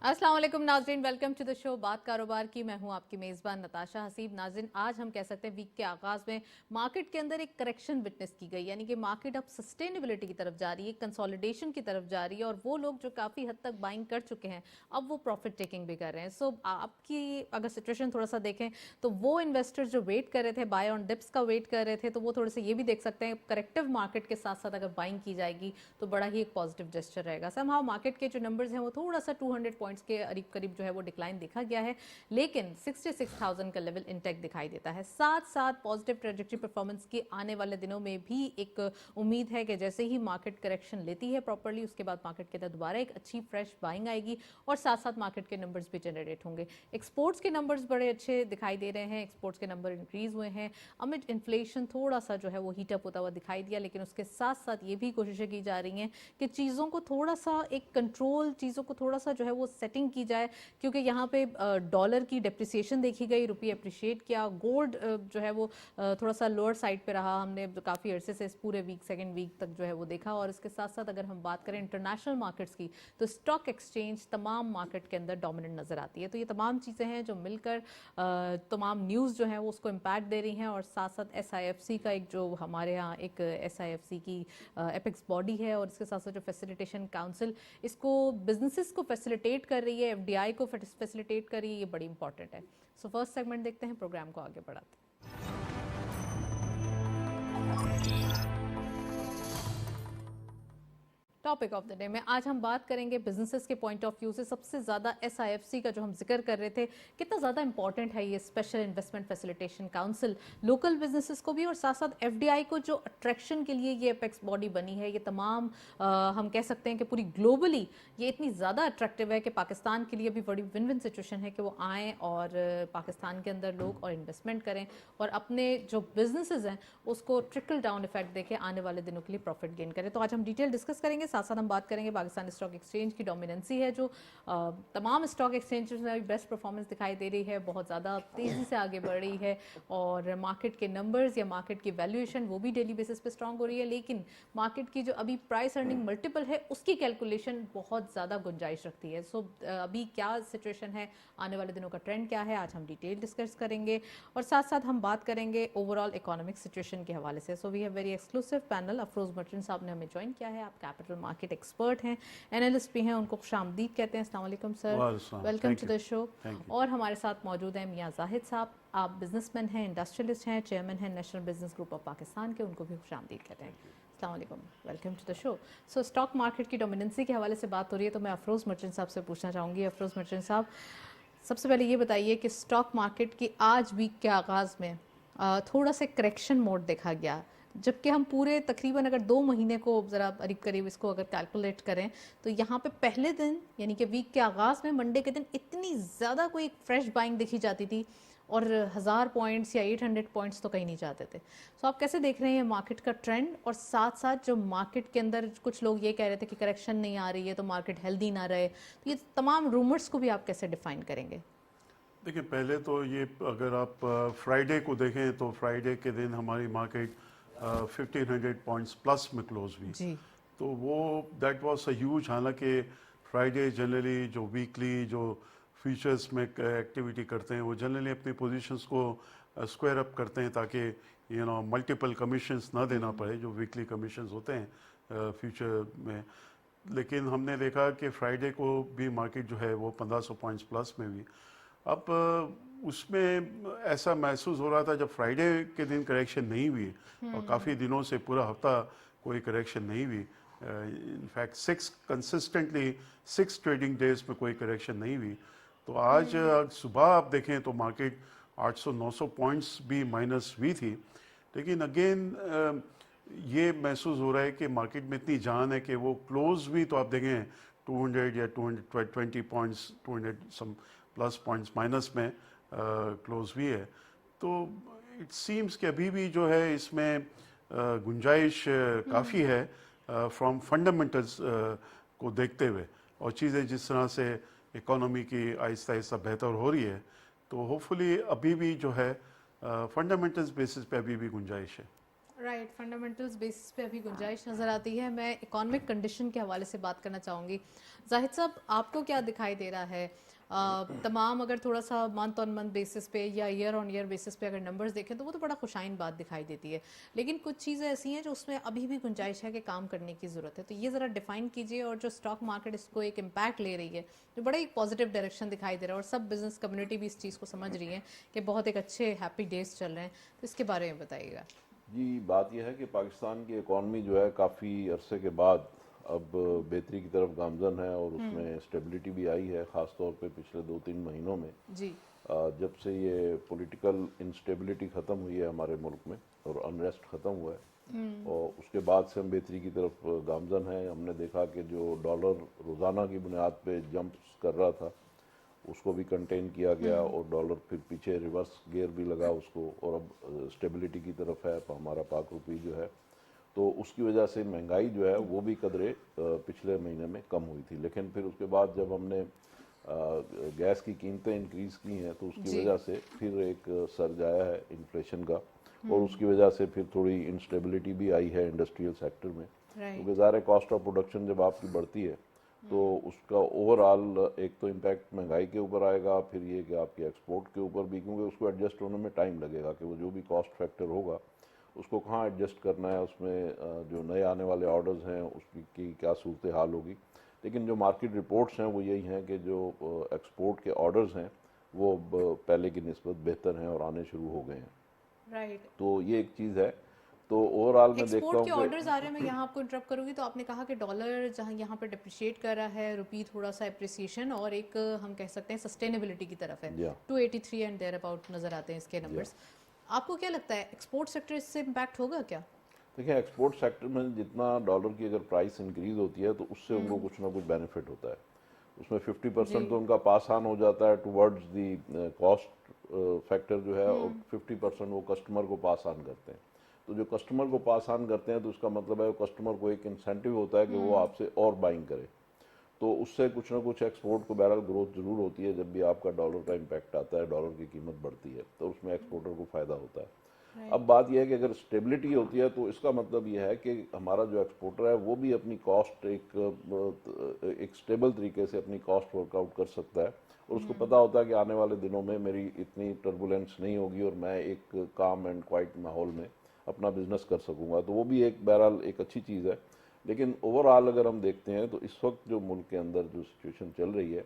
अस्सलाम वालेकुम नाज़रीन, वेलकम टू द शो बात कारोबार की। मैं हूं आपकी मेज़बान नताशा हसीब। नाज़रीन, आज हम कह सकते हैं वीक के आगाज़ में मार्केट के अंदर एक करेक्शन विटनेस की गई, यानी कि मार्केट अब सस्टेनेबिलिटी की तरफ जा रही है, कंसोलिडेशन की तरफ जा रही है और वो लोग जो काफ़ी हद तक बाइंग कर चुके हैं अब वो प्रॉफिट टेकिंग भी कर रहे हैं। सो आपकी अगर सिचुएशन थोड़ा सा देखें तो वो इन्वेस्टर्स जो वेट कर रहे थे, बाय ऑन डिप्स का वेट कर रहे थे, तो वो थोड़े से ये भी देख सकते हैं करेक्टिव मार्केट के साथ साथ अगर बाइंग की जाएगी तो बड़ा ही एक पॉजिटिव जेस्चर रहेगा। समहाउ मार्केट के जो नंबर्स हैं वो थोड़ा सा 200 पॉइंट्स के करीब करीब जो है वो डिक्लाइन देखा गया है, लेकिन 66,000 का लेवल इंटेक दिखाई देता है। साथ साथ पॉजिटिव ट्रेजेक्टरी परफॉर्मेंस की आने वाले दिनों में भी एक उम्मीद है कि जैसे ही मार्केट करेक्शन लेती है प्रॉपर्ली, उसके बाद मार्केट के अंदर दोबारा एक अच्छी फ्रेश बाइंग आएगी और साथ साथ मार्केट के नंबर्स भी जनरेट होंगे। एक्सपोर्ट्स के नंबर्स बड़े अच्छे दिखाई दे रहे हैं, एक्सपोर्ट्स के नंबर इंक्रीज हुए हैं। अमिड इन्फ्लेशन थोड़ा सा जो है वो हीटअप होता हुआ दिखाई दिया, लेकिन उसके साथ साथ ये भी कोशिशें की जा रही हैं कि चीज़ों को थोड़ा सा एक कंट्रोल, चीज़ों को थोड़ा सा जो है वो सेटिंग की जाए, क्योंकि यहाँ पे डॉलर की डेप्रिसिएशन देखी गई, रुपये अप्रिशिएट किया, गोल्ड जो है वो थोड़ा सा लोअर साइड पे रहा। हमने काफ़ी अरसे से इस पूरे वीक, सेकेंड वीक तक जो है वो देखा। और इसके साथ साथ अगर हम बात करें इंटरनेशनल मार्केट्स की, तो स्टॉक एक्सचेंज तमाम मार्केट के अंदर डोमिनेंट नज़र आती है। तो ये तमाम चीज़ें हैं जो मिलकर तमाम न्यूज़ जो है वो उसको इम्पैक्ट दे रही हैं। और साथ साथ SIFC का एक जो हमारे यहाँ एक SIFC की एपेक्स बॉडी है और इसके साथ साथ जो फैसिलिटेशन काउंसिल इसको बिजनेसेस को फैसिलिटेट कर रही है, FDI को फैसिलिटेट कर रही है, ये बड़ी इंपॉर्टेंट है। सो फर्स्ट सेगमेंट देखते हैं, प्रोग्राम को आगे बढ़ाते हैं। टॉपिक ऑफ द डे में आज हम बात करेंगे बिजनेसेस के पॉइंट ऑफ व्यू से सबसे ज़्यादा SIFC का जो हम जिक्र कर रहे थे, कितना ज़्यादा इंपॉर्टेंट है ये special investment facilitation council local businesses को भी और साथ साथ FDI को जो अट्रैक्शन के लिए ये अपेक्स बॉडी बनी है। ये तमाम हम कह सकते हैं कि पूरी ग्लोबली ये इतनी ज़्यादा अट्रैक्टिव है कि पाकिस्तान के लिए भी बड़ी विन विन सिचुएशन है कि वो आएँ और पाकिस्तान के अंदर लोग और इन्वेस्टमेंट करें और अपने जो बिजनेसेस हैं उसको ट्रिकल डाउन इफेक्ट देके आने वाले दिनों के लिए प्रॉफिट गेन करें। तो आज हम डिटेल डिस्कस करेंगे, साथ साथ हम बात करेंगे पाकिस्तान स्टॉक एक्सचेंज की डोमिनेंसी है जो तमाम स्टॉक एक्सचेंज में बेस्ट परफॉर्मेंस दिखाई दे रही है, बहुत ज़्यादा तेज़ी से आगे बढ़ रही है और मार्केट के नंबर्स या मार्केट की वैल्यूएशन वो भी डेली बेसिस पे स्ट्रांग हो रही है। लेकिन मार्केट की जो अभी प्राइस अर्निंग मल्टीपल है उसकी कैलकुलेशन बहुत ज़्यादा गुंजाइश रखती है। सो अभी क्या सिचुएशन है, आने वाले दिनों का ट्रेंड क्या है, आज हम डिटेल डिस्कस करेंगे और साथ साथ हम बात करेंगे ओवरऑल इकोनॉमिक सिचुएशन के हवाले से। So we have very exclusive panel. Afroz Merchant साहब ने हमें ज्वाइन किया है, आप कैपिटल मार्केट एक्सपर्ट हैं, एनालिस्ट भी हैं, उनको खुशामदीद कहते हैं। अस्सलाम वालेकुम sir, welcome to the show. और हमारे साथ मौजूद हैं मियां जाहिद साहब, आप बिजनेसमैन हैं, इंडस्ट्रियलिस्ट हैं, चेयरमैन हैं national business group of Pakistan के, उनको भी खुशामदीद कहते हैं। अस्सलाम वालेकुम, welcome to the show. So stock market की डोमिनेंसी के हवाले से बात हो रही है, तो मैं अफरोज मर्चेंट साहब से पूछना चाहूँगी। अफरोज मर्चेंट साहब, सबसे पहले ये बताइए कि स्टॉक मार्केट की आज वीक के आगाज़ में थोड़ा सा करेक्शन मोड देखा गया, जबकि हम पूरे तकरीबन अगर 2 महीने को ज़रा करीब करीब इसको अगर कैलकुलेट करें तो यहाँ पे पहले दिन यानी कि वीक के आगाज़ में मंडे के दिन इतनी ज़्यादा कोई फ्रेश बाइंग देखी जाती थी और 1000 पॉइंट्स या 800 पॉइंट्स तो कहीं नहीं जाते थे। सो आप कैसे देख रहे हैं मार्केट का ट्रेंड और साथ साथ जो मार्केट के अंदर कुछ लोग ये कह रहे थे कि करेक्शन नहीं आ रही है तो मार्केट हेल्दी ना रहे, तो ये तमाम रूमर्स को भी आप कैसे डिफाइन करेंगे? देखिए, पहले तो ये अगर आप फ्राइडे को देखें तो फ्राइडे के दिन हमारी मार्केट 1500 पॉइंट्स प्लस में क्लोज हुई। जी तो वो दैट वाज अ ह्यूज। हालांकि फ्राइडे जनरली जो वीकली जो फ्यूचर्स में एक्टिविटी करते हैं वो जनरली अपनी पोजीशंस को स्क्वायर अप करते हैं ताकि मल्टीपल कमीशंस ना देना पड़े जो वीकली कमीशंस होते हैं फ्यूचर में। लेकिन हमने देखा कि फ्राइडे को भी मार्केट जो है वो 1500 पॉइंट्स प्लस में हुई। अब उसमें ऐसा महसूस हो रहा था जब फ्राइडे के दिन करेक्शन नहीं हुई और काफ़ी दिनों से पूरा हफ्ता कोई करेक्शन नहीं हुई, इनफैक्ट 6 ट्रेडिंग डेज में कोई करेक्शन नहीं हुई। तो आज सुबह आप देखें तो मार्केट 800-900 पॉइंट्स भी माइनस हुई थी। लेकिन अगेन ये महसूस हो रहा है कि मार्केट में इतनी जान है कि वो क्लोज भी तो आप देखें 200 या 220 पॉइंट्स, 200 सम प्लस पॉइंट्स माइनस में क्लोज हुई है। तो इट सीम्स कि अभी भी जो है इसमें गुंजाइश काफ़ी है फ्रॉम फंडामेंटल्स को देखते हुए, और चीज़ें जिस तरह से इकोनॉमी की आहिस्ता आहिस्ता बेहतर हो रही है, तो होपफुली अभी भी जो है फंडामेंटल्स बेसिस पे अभी भी गुंजाइश है। राइट, फंडामेंटल्स बेसिस पे अभी गुंजाइश नज़र आती है। मैं इकोनॉमिक कंडीशन के हवाले से बात करना चाहूँगी। जाहिद साहब, आपको क्या दिखाई दे रहा है? तमाम अगर थोड़ा सा मंथ ऑन मंथ बेसिस पे या ईयर ऑन ईयर बेसिस पे अगर नंबर्स देखें तो वो तो बड़ा खुशाइन बात दिखाई देती है, लेकिन कुछ चीज़ें ऐसी हैं जो उसमें अभी भी गुंजाइश है कि काम करने की ज़रूरत है। तो ये ज़रा डिफाइन कीजिए। और जो स्टॉक मार्केट इसको एक इम्पैक्ट ले रही है, जो बड़ा एक पॉजिटिव डायरेक्शन दिखाई दे रहा है और सब बिजनेस कम्युनिटी भी इस चीज़ को समझ रही है कि बहुत एक अच्छे हैप्पी डेज चल रहे हैं, तो इसके बारे में बताइएगा। जी, बात यह है कि पाकिस्तान की इकॉनमी जो है काफ़ी अरसे के बाद अब बेहतरी की तरफ गामजन है और उसमें स्टेबिलिटी भी आई है, ख़ास तौर पे पिछले 2-3 महीनों में। जी। जब से ये पॉलिटिकल इंस्टेबिलिटी ख़त्म हुई है हमारे मुल्क में और अनरेस्ट ख़त्म हुआ है, और उसके बाद से हम बेहतरी की तरफ गामजन हैं। हमने देखा कि जो डॉलर रोज़ाना की बुनियाद पे जंप्स कर रहा था, उसको भी कंटेन किया गया और डॉलर फिर पीछे रिवर्स गियर भी लगा उसको, और अब स्टेबिलिटी की तरफ है हमारा पाक रुपी जो है। तो उसकी वजह से महंगाई जो है वो भी कदरे पिछले महीने में कम हुई थी। लेकिन फिर उसके बाद जब हमने गैस की कीमतें इंक्रीज़ की हैं तो उसकी जी। वजह से फिर एक सर्ज आया है इन्फ्लेशन का, और उसकी वजह से फिर थोड़ी इंस्टेबिलिटी भी आई है इंडस्ट्रियल सेक्टर में। राइट। क्योंकि ज़ाहिर है कॉस्ट ऑफ प्रोडक्शन जब आपकी बढ़ती है तो उसका ओवरऑल एक तो इम्पैक्ट महंगाई के ऊपर आएगा, फिर ये कि आपके एक्सपोर्ट के ऊपर भी, क्योंकि उसको एडजस्ट होने में टाइम लगेगा कि वो जो भी कॉस्ट फैक्टर होगा उसको कहाँ एडजस्ट करना है, उसमें जो नए आने वाले ऑर्डर्स हैं उसकी की क्या सूरत हाल होगी। लेकिन जो मार्केट रिपोर्ट्स हैं वो यही हैं कि जो एक्सपोर्ट के ऑर्डर्स हैं वो पहले की निस्बत बेहतर हैं और आने शुरू हो गए हैं। राइट। तो ये एक चीज़ है। तो ओवरऑल मैं देखता एक्सपोर्ट हूँ के कि ऑर्डर्स आ रहे हैं। मैं यहाँ आपको इंटरप्ट करूँगी तो आपने कहा कि डॉलर जहाँ यहाँ पे डिप्रिशिएट कर रहा है, रुपी थोड़ा सा अप्रिसिएशन और एक हम कह सकते हैं सस्टेनेबिलिटी की तरफ है। जी 283 एंड देयर अबाउट नज़र आते हैं इसके जी नंबर्स। आपको क्या लगता है एक्सपोर्ट सेक्टर इससे इम्पैक्ट होगा क्या? देखिए, एक्सपोर्ट सेक्टर में जितना डॉलर की अगर प्राइस इंक्रीज होती है तो उससे उनको कुछ ना कुछ बेनिफिट होता है। उसमें जी। 50% तो उनका पास ऑन हो जाता है टुवर्ड्स दी कॉस्ट फैक्टर जो है, और 50% वो कस्टमर को पास ऑन करते हैं। तो जो कस्टमर को पास ऑन करते हैं तो उसका मतलब है कस्टमर को एक इंसेंटिव होता है कि वो आपसे और बाइंग करे। तो उससे कुछ ना कुछ एक्सपोर्ट को बहरहाल ग्रोथ जरूर होती है। जब भी आपका डॉलर का इम्पैक्ट आता है, डॉलर की कीमत बढ़ती है, तो उसमें एक्सपोर्टर को फ़ायदा होता है। राइट। अब बात यह है कि अगर स्टेबिलिटी होती है तो इसका मतलब यह है कि हमारा जो एक्सपोर्टर है वो भी अपनी कॉस्ट एक स्टेबल तरीके से अपनी कॉस्ट वर्कआउट कर सकता है, और उसको पता होता है कि आने वाले दिनों में मेरी इतनी टर्बुलेंस नहीं होगी और मैं एक काम एंड क्वाइट माहौल में अपना बिजनेस कर सकूंगा। तो वो भी एक बहरहाल एक अच्छी चीज़ है। लेकिन ओवरऑल अगर हम देखते हैं तो इस वक्त जो मुल्क के अंदर जो सिचुएशन चल रही है,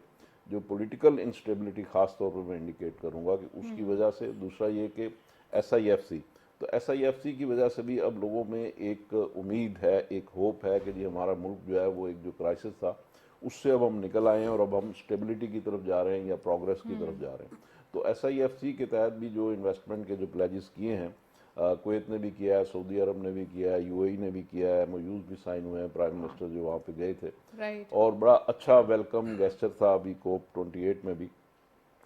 जो पॉलिटिकल इंस्टेबिलिटी खास तौर पर मैं इंडिकेट करूंगा कि उसकी वजह से, दूसरा ये कि SIFC, तो SIFC की वजह से भी अब लोगों में एक उम्मीद है, एक होप है कि जी हमारा मुल्क जो है वो एक जो क्राइसिस था उससे अब हम निकल आए हैं और अब हम स्टेबिलिटी की तरफ जा रहे हैं या प्रोग्रेस की तरफ जा रहे हैं। तो SIFC के तहत भी जो इन्वेस्टमेंट के जो प्लेजेस किए हैं, कुवैत ने भी किया है, सऊदी अरब ने भी किया है, UAE ने भी किया है, MOUs भी साइन हुए हैं, प्राइम मिनिस्टर जो वहाँ पे गए थे, राइट। और बड़ा अच्छा वेलकम गेस्चर था अभी COP28 में भी।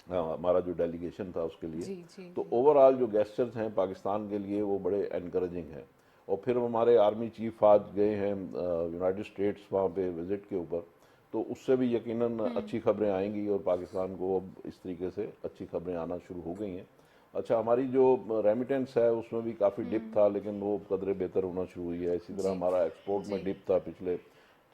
हाँ, हमारा जो डेलीगेशन था उसके लिए। जी जी तो जी। ओवरऑल जो गेस्चर्स हैं पाकिस्तान के लिए वो बड़े एनकरेजिंग हैं। और फिर हमारे आर्मी चीफ आज गए हैं यूनाइटेड स्टेट्स वहाँ पे विजिट के ऊपर, तो उससे भी यकीनन अच्छी खबरें आएंगी और पाकिस्तान को अब इस तरीके से अच्छी खबरें आना शुरू हो गई हैं। अच्छा, हमारी जो रेमिटेंस है उसमें भी काफ़ी डिप था, लेकिन वो कदरे बेहतर होना शुरू हुई है। इसी तरह जी हमारा एक्सपोर्ट जी। में डिप था पिछले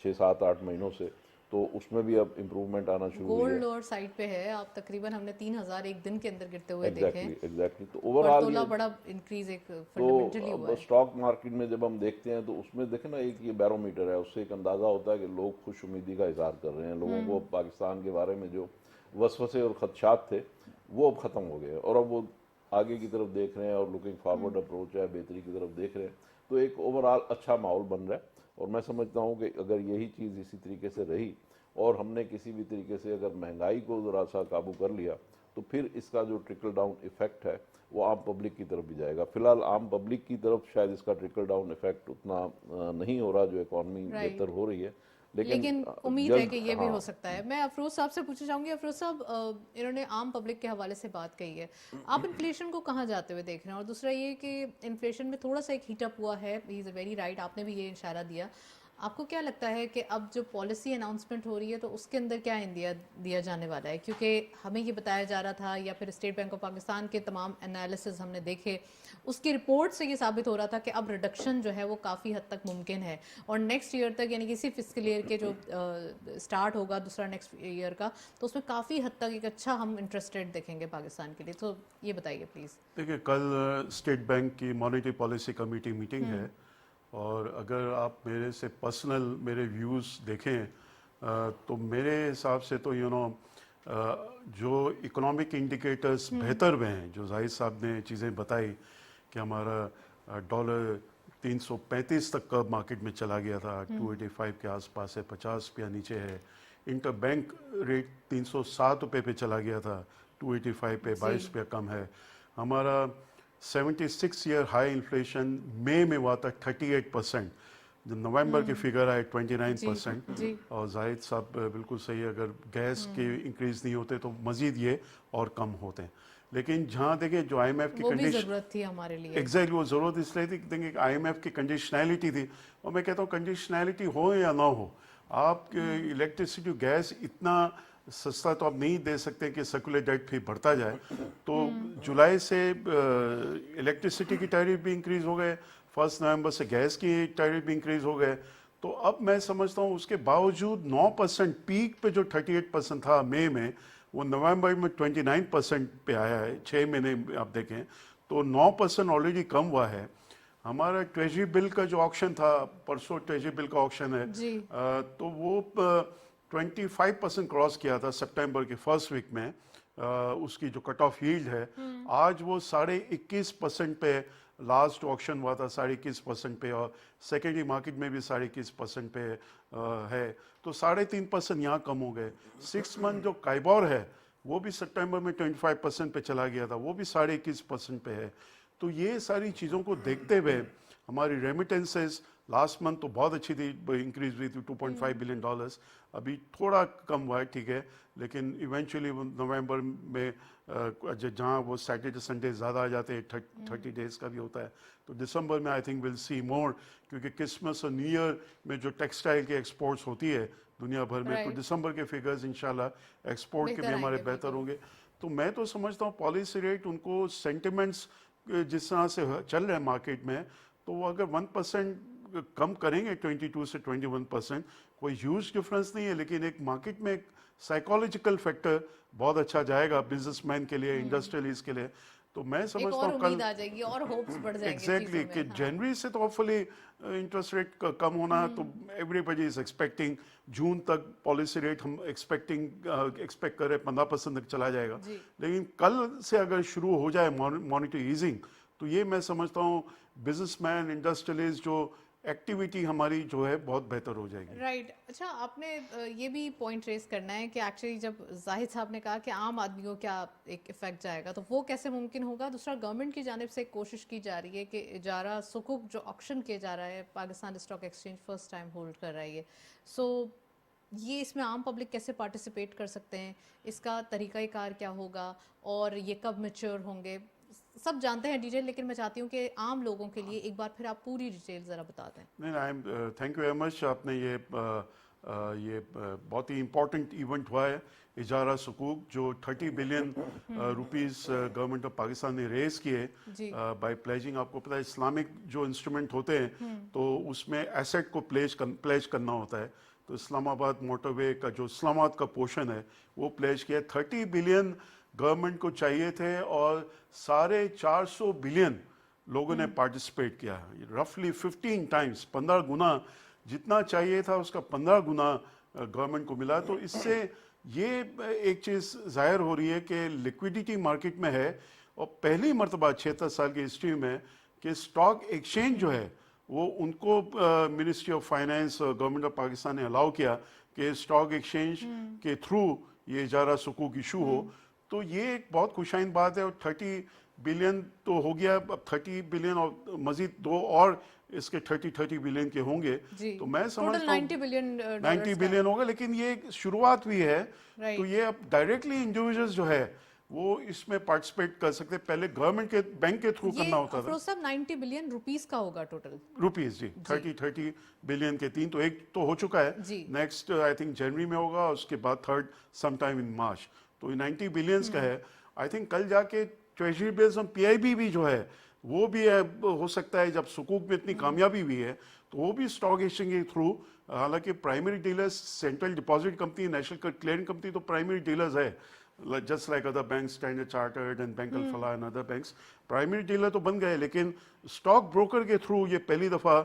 6-7-8 महीनों से, तो उसमें भी अब इम्प्रूवमेंट आना शुरू हुई गोल्ड है। लोअर साइड पे है। आप तकरीबन हमने 3,000 एक दिन के अंदर गिरते हुए देखे हैं। एग्जैक्टली तो पर ओवरऑल तोला ये, बड़ा इंक्रीज एक तो फंडामेंटली हुआ अब है। स्टॉक मार्केट में जब हम देखते हैं तो उसमें देखें ना, एक ये बैरोमीटर है, उससे एक अंदाज़ा होता है कि लोग खुश उम्मीदी का इजहार कर रहे हैं। लोगों को अब पाकिस्तान के बारे में जो वसवसे और खदशात थे वो अब ख़त्म हो गए और अब वो आगे की तरफ देख रहे हैं और लुकिंग फारवर्ड अप्रोच है, बेहतरी की तरफ देख रहे हैं। तो एक ओवरऑल अच्छा माहौल बन रहा है, और मैं समझता हूँ कि अगर यही चीज़ इसी तरीके से रही और हमने किसी भी तरीके से अगर महंगाई को ज़रा सा काबू कर लिया, तो फिर इसका जो ट्रिकल डाउन इफेक्ट है वो आम पब्लिक की तरफ भी जाएगा। फिलहाल आम पब्लिक की तरफ शायद इसका ट्रिकल डाउन इफेक्ट उतना नहीं हो रहा, जो इकॉनमी बेहतर राइट। हो रही है। लेकिन लेकिन उम्मीद है जल्द, कि ये भी हो हाँ। सकता है। मैं अफरोज साहब से पूछना चाहूंगी। अफरोज साहब, इन्होंने आम पब्लिक के हवाले से बात कही है। आप इन्फ्लेशन को कहाँ जाते हुए देख रहे हैं? और दूसरा ये कि इन्फ्लेशन में थोड़ा सा एक हीटअप हुआ है। ही इज़ वेरी राइट, आपने भी ये इशारा दिया। आपको क्या लगता है कि अब जो पॉलिसी अनाउंसमेंट हो रही है तो उसके अंदर क्या इंडिया दिया जाने वाला है? क्योंकि हमें ये बताया जा रहा था, या फिर स्टेट बैंक ऑफ पाकिस्तान के तमाम एनालिसिस हमने देखे, उसकी रिपोर्ट से ये साबित हो रहा था कि अब रिडक्शन जो है वो काफ़ी हद तक मुमकिन है, और नेक्स्ट ईयर तक, यानी कि इसी फिस्कल ईयर के जो स्टार्ट होगा दूसरा नेक्स्ट ईयर का, तो उसमें काफ़ी हद तक एक अच्छा हम इंटरेस्ट रेट देखेंगे पाकिस्तान के लिए। तो ये बताइए प्लीज़। देखिए, कल स्टेट बैंक की मॉनेटरी पॉलिसी कमेटी मीटिंग है, और अगर आप मेरे से पर्सनल मेरे व्यूज़ देखें तो मेरे हिसाब से तो जो इकोनॉमिक इंडिकेटर्स बेहतर हुए हैं, जो जाहिद साहब ने चीज़ें बताई कि हमारा डॉलर 335 तक का मार्केट में चला गया था, 285 के आसपास है, 50 रुपया नीचे है। इंटर बैंक रेट 307 रुपये पे चला गया था, 285 पे 22 रुपया कम है। हमारा 76 ईयर हाई इन्फ्लेशन मई में हुआ था 38%, जो नवंबर के फिगर आए 29%। और जाहिद साहब बिल्कुल सही है, अगर गैस के इंक्रीज नहीं होते तो मजीद ये और कम होते हैं। लेकिन जहाँ देखें जो IMF की कंडीशन जरूरत थी हमारे लिए, एग्जैक्टली वो ज़रूरत इसलिए थी कि IMF की कंडीशनैलिटी थी, और मैं कहता हूँ कंडीशनैलिटी हो या ना हो, आप इलेक्ट्रिसिटी गैस इतना सस्ता तो आप नहीं दे सकते कि सर्कुलर डेट फिर बढ़ता जाए। तो जुलाई से इलेक्ट्रिसिटी की टैरिफ भी इंक्रीज हो गए, 1 नवंबर से गैस की टैरिफ भी इंक्रीज हो गए। तो अब मैं समझता हूँ उसके बावजूद 9% पीक पे जो 38% था मई में, वो नवंबर में 29% पे आया है। 6 महीने आप देखें तो 9% ऑलरेडी कम हुआ है। हमारा ट्रेजरी बिल का जो ऑक्शन था, परसों ट्रेजरी बिल का ऑक्शन है, तो वो 25% क्रॉस किया था सितंबर के फर्स्ट वीक में। उसकी जो कट ऑफ यील्ड है, आज वो 21.5% पे लास्ट ऑक्शन हुआ था, 21.5% पे, और सेकेंडरी मार्केट में भी 21.5% पे है। तो 3.5% यहाँ कम हो गए। 6 मंथ जो काइबोर है वो भी सितंबर में 25% पे चला गया था, वो भी 21.5% पे है। तो ये सारी चीज़ों को देखते हुए हमारी रेमिटेंसेस लास्ट मंथ तो बहुत अच्छी थी, इंक्रीज हुई थी $2.5 बिलियन। अभी थोड़ा कम हुआ है, ठीक है, लेकिन इवेंचुअली नवंबर में जहाँ वो सैटरडे संडे ज़्यादा आ जाते हैं, 30 डेज का भी होता है, तो दिसंबर में आई थिंक विल सी मोर, क्योंकि क्रिसमस और न्यू ईयर में जो टेक्सटाइल की एक्सपोर्ट्स होती है दुनिया भर में, तो दिसंबर के फिगर्स इंशाल्लाह एक्सपोर्ट के भी हमारे बेहतर होंगे। तो मैं तो समझता हूँ पॉलिसी रेट, उनको सेंटिमेंट्स जिस तरह से चल रहे हैं मार्केट में, तो वो अगर 1% कम करेंगे 22 से 21%, कोई ह्यूज डिफरेंस नहीं है, लेकिन एक मार्केट में एक साइकोलॉजिकल फैक्टर बहुत अच्छा जाएगा बिजनेसमैन के लिए, इंडस्ट्रियलिस्ट के लिए। तो मैं समझता हूँ कल आ जाएगी और होप्स बढ़ जाएंगे एग्जैक्टली कि जनवरी से तो होपफुली इंटरेस्ट रेट कम होना, तो एवरीबडी इज एक्सपेक्टिंग जून तक पॉलिसी रेट हम एक्सपेक्ट कर रहे 15% तक चला जाएगा। लेकिन कल से अगर शुरू हो जाए मॉनेटरी ईजिंग, तो ये मैं समझता हूँ बिजनेसमैन, इंडस्ट्रियलिस्ट जो एक्टिविटी हमारी जो है बहुत बेहतर हो जाएगी। राइट। अच्छा, आपने ये भी पॉइंट रेस करना है कि एक्चुअली जब जाहिद साहब ने कहा कि आम आदमी को क्या एक इफेक्ट जाएगा, तो वो कैसे मुमकिन होगा? दूसरा, गवर्नमेंट की जानिब से एक कोशिश की जा रही है कि इजारा सुकुक जो ऑक्शन किया जा रहा है, Pakistan stock exchange first time hold कर रहा है ये, सो ये इसमें आम पब्लिक कैसे पार्टिसिपेट कर सकते हैं, इसका तरीक़ाकार क्या होगा, और ये कब मैच्योर होंगे? सब जानते हैं डिटेल, लेकिन मैं चाहती हूँ कि आम लोगों के लिए एक बार फिर आप पूरी डिटेल ज़रा बता दें। नहीं, I am thank you very much. आपने ये बहुत ही इम्पोर्टेंट इवेंट हुआ है, इजारा सुकूक, जो 30 billion rupees government of Pakistan ने रेज किए बाय प्लेजिंग। आपको पता है इस्लामिक जो इंस्ट्रूमेंट होते हैं तो उसमें एसेट को प्लेज करना होता है। तो इस्लामाबाद मोटरवे का जो इस्लामाबाद का पोर्शन है वो प्लेज किया। 30 बिलियन गवर्नमेंट को चाहिए थे, और 450 बिलियन लोगों ने पार्टिसिपेट किया। रफली 15 टाइम्स, 15 गुना जितना चाहिए था उसका 15 गुना गवर्नमेंट को मिला। तो इससे ये एक चीज़ जाहिर हो रही है कि लिक्विडिटी मार्केट में है, और पहली मरतबा 76 साल की हिस्ट्री में कि स्टॉक एक्सचेंज जो है वो उनको मिनिस्ट्री ऑफ फाइनेंस और गवर्नमेंट ऑफ पाकिस्तान ने अलाउ किया कि स्टॉक एक्सचेंज के थ्रू ये इजारा सुकूक इशू हो। तो ये एक बहुत खुशाइन बात है। और 30 बिलियन तो हो गया, अब 30 बिलियन और मजीद 2 और इसके 30 बिलियन के होंगे। तो मैं समझता हूँ 90 बिलियन होगा, लेकिन ये शुरुआत हुई है। तो ये अब डायरेक्टली इंडिविजुअल्स जो है वो इसमें पार्टिसिपेट कर सकते हैं। पहले गवर्नमेंट के बैंक के थ्रू ये करना होता था। अफरोज साहब 90 बिलियन रुपीस का होगा टोटल। रुपीज जी, 30 बिलियन के तीन, तो एक तो हो चुका है, जी। नेक्स्ट आई थिंक जनवरी में होगा, उसके बाद थर्ड समटाइम इन मार्च। तो 90 बिलियंस का है। आई थिंक कल जाके ट्रेजरी बिल्स और पीआईबी भी जो है वो भी है, हो सकता है जब सुकूक में इतनी कामयाबी हुई है तो वो भी स्टॉक एक्सचेंज के थ्रू, हालांकि primary dealers central deposit company, national clearing company तो प्राइमरी डीलर्स है, just like other banks, standard chartered and bank Alfalah and other banks, primary dealer तो बन गए, लेकिन स्टॉक ब्रोकर के थ्रू ये पहली दफा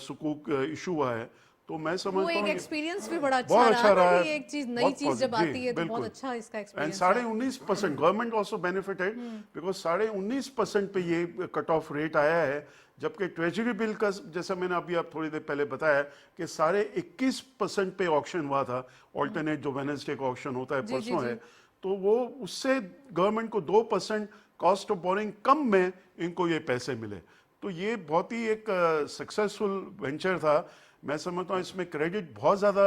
सुकूक इशू हुआ है। तो मैं वो समझता एक हूँ एक्सपीरियंस भी बड़ा अच्छा बहुत रहा अच्छा ना रहा कि है, एक चीज नई बहुत चीज जब positive, आती है तो बहुत बिल्कुल। अच्छा इसका and experience 19.5% government also benefited, because 19.5% पे ये कट ऑफ रेट आया है, जबकि ट्रेजरी बिल का जैसा मैंने अभी आप थोड़ी देर पहले बताया कि 21.5% पे ऑक्शन हुआ था, ऑल्टरनेट जो वेडनेसडे का ऑक्शन होता है जी, जी, परसों जी। है, तो वो उससे गवर्नमेंट को 2% कॉस्ट ऑफ बोरिंग कम में इनको ये पैसे मिले। तो ये बहुत ही एक सक्सेसफुल वेंचर था। मैं समझता हूँ इसमें क्रेडिट बहुत ज़्यादा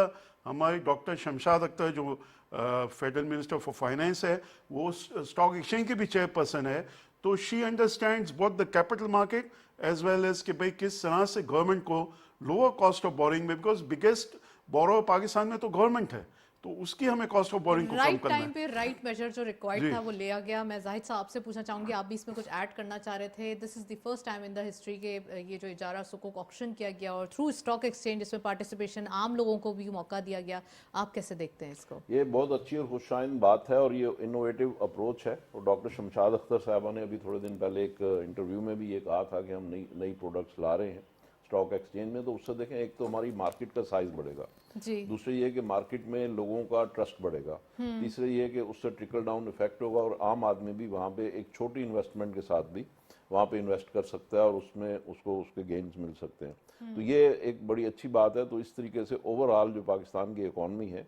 हमारे डॉक्टर शमशाद अख्तर जो फेडरल मिनिस्टर फॉर फाइनेंस है, वो स्टॉक एक्सचेंज के भी चेयरपर्सन है, तो she understands both the capital market as well as कि भाई किस तरह से गवर्नमेंट को लोअर कॉस्ट ऑफ बोरिंग में, बिकॉज बिगेस्ट बोरो पाकिस्तान में तो गवर्नमेंट है, तो उसकी हमें कॉस्ट ऑफ बोरिंग को कम राइट करना टाइम है। पे राइट मेजर जो रिक्वायर्ड जी। था वो लिया गया। मैं जाहिद साहब आपसे पूछना चाहूंगी, आप भी इसमें कुछ ऐड करना चाह रहे थे। This is the first time in the history के ये जो इजारा सुकूक ऑक्शन किया गया और थ्रू स्टॉक एक्सचेंज इसमें पार्टिसिपेशन आम लोगों को भी मौका दिया गया, आप कैसे देखते हैं इसको? ये बहुत अच्छी और खुशाइन बात है और ये इनोवेटिव अप्रोच है। और डॉक्टर शमशाद अख्तर साहबा ने अभी थोड़े दिन पहले एक इंटरव्यू में भी ये कहा था कि हम नई नई प्रोडक्ट्स ला रहे हैं स्टॉक एक्सचेंज में, तो उससे देखें एक तो हमारी मार्केट का साइज बढ़ेगा, जी। दूसरी ये कि मार्केट में लोगों का ट्रस्ट बढ़ेगा, तीसरी ये कि उससे ट्रिकल डाउन इफेक्ट होगा और आम आदमी भी वहाँ पे एक छोटी इन्वेस्टमेंट के साथ भी वहाँ पे इन्वेस्ट कर सकता है और उसमें उसको उसके गेन्स मिल सकते हैं। तो ये एक बड़ी अच्छी बात है। तो इस तरीके से ओवरऑल जो पाकिस्तान की इकॉनमी है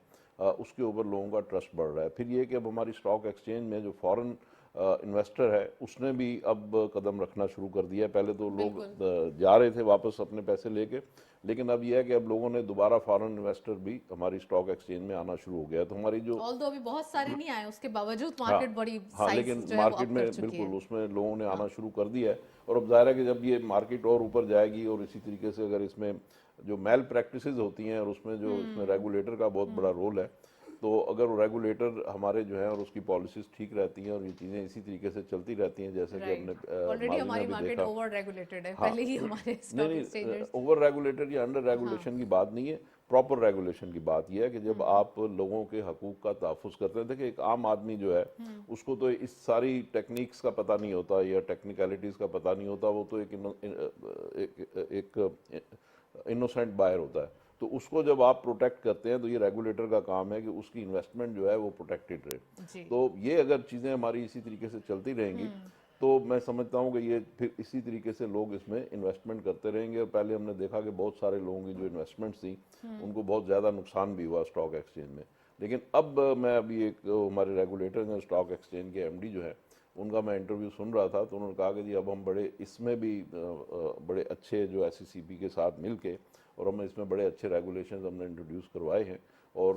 उसके ऊपर लोगों का ट्रस्ट बढ़ रहा है। फिर ये कि अब हमारी स्टॉक एक्सचेंज में जो फॉरेन इन्वेस्टर है उसने भी अब कदम रखना शुरू कर दिया है। पहले तो लोग जा रहे थे वापस अपने पैसे लेके, लेकिन अब यह है कि अब लोगों ने दोबारा फॉरेन इन्वेस्टर भी हमारी स्टॉक एक्सचेंज में आना शुरू हो गया है। तो हमारी जो ऑल्दो अभी बहुत सारे नहीं आए, उसके बावजूद हाँ मार्केट बड़ी हाँ, साइज लेकिन जो है वो मार्केट अप में कर चुकी बिल्कुल है। उसमें लोगों ने आना शुरू कर दिया है। और अब जाहिर है कि जब ये मार्केट और ऊपर जाएगी और इसी तरीके से अगर इसमें जो मेल प्रैक्टिसेस होती हैं और उसमें जो इसमें रेगुलेटर का बहुत बड़ा रोल है, तो अगर रेगुलेटर हमारे जो है और उसकी पॉलिसीज ठीक रहती हैं और ये चीज़ें इसी तरीके से चलती रहती हैं जैसे कि हमने ऑलरेडी माजी में हमारी भी मार्केट देखा। ओवर रेगुलेटेड है, हाँ, पहले ही हमारे नहीं स्टॉक नहीं, एक्सचेंजर्स। ओवर रेगुलेटेड या अंडर रेगुलेशन की बात नहीं है, प्रॉपर रेगुलेशन की बात यह है कि जब आप लोगों के हकूक का तहफ़्फ़ुज़ करते हैं। देखिए एक आम आदमी जो है उसको तो इस सारी टेक्निक्स का पता नहीं होता या टेक्निकलिटीज़ का पता नहीं होता, वो तो एक इनोसेंट बायर होता है। तो उसको जब आप प्रोटेक्ट करते हैं तो ये रेगुलेटर का काम है कि उसकी इन्वेस्टमेंट जो है वो प्रोटेक्टेड रहे। जी। तो ये अगर चीज़ें हमारी इसी तरीके से चलती रहेंगी तो मैं समझता हूँ कि ये फिर इसी तरीके से लोग इसमें इन्वेस्टमेंट करते रहेंगे। और पहले हमने देखा कि बहुत सारे लोगों की जो इन्वेस्टमेंट्स थी उनको बहुत ज़्यादा नुकसान भी हुआ स्टॉक एक्सचेंज में। लेकिन अब मैं अभी एक हमारे रेगुलेटर हैं स्टॉक एक्सचेंज के एमडी जो है उनका मैं इंटरव्यू सुन रहा था, तो उन्होंने कहा कि जी अब हम बड़े इसमें भी बड़े अच्छे जो एसईसीपी के साथ मिल के और हमने इसमें बड़े अच्छे रेगुलेशंस हमने इंट्रोड्यूस करवाए हैं और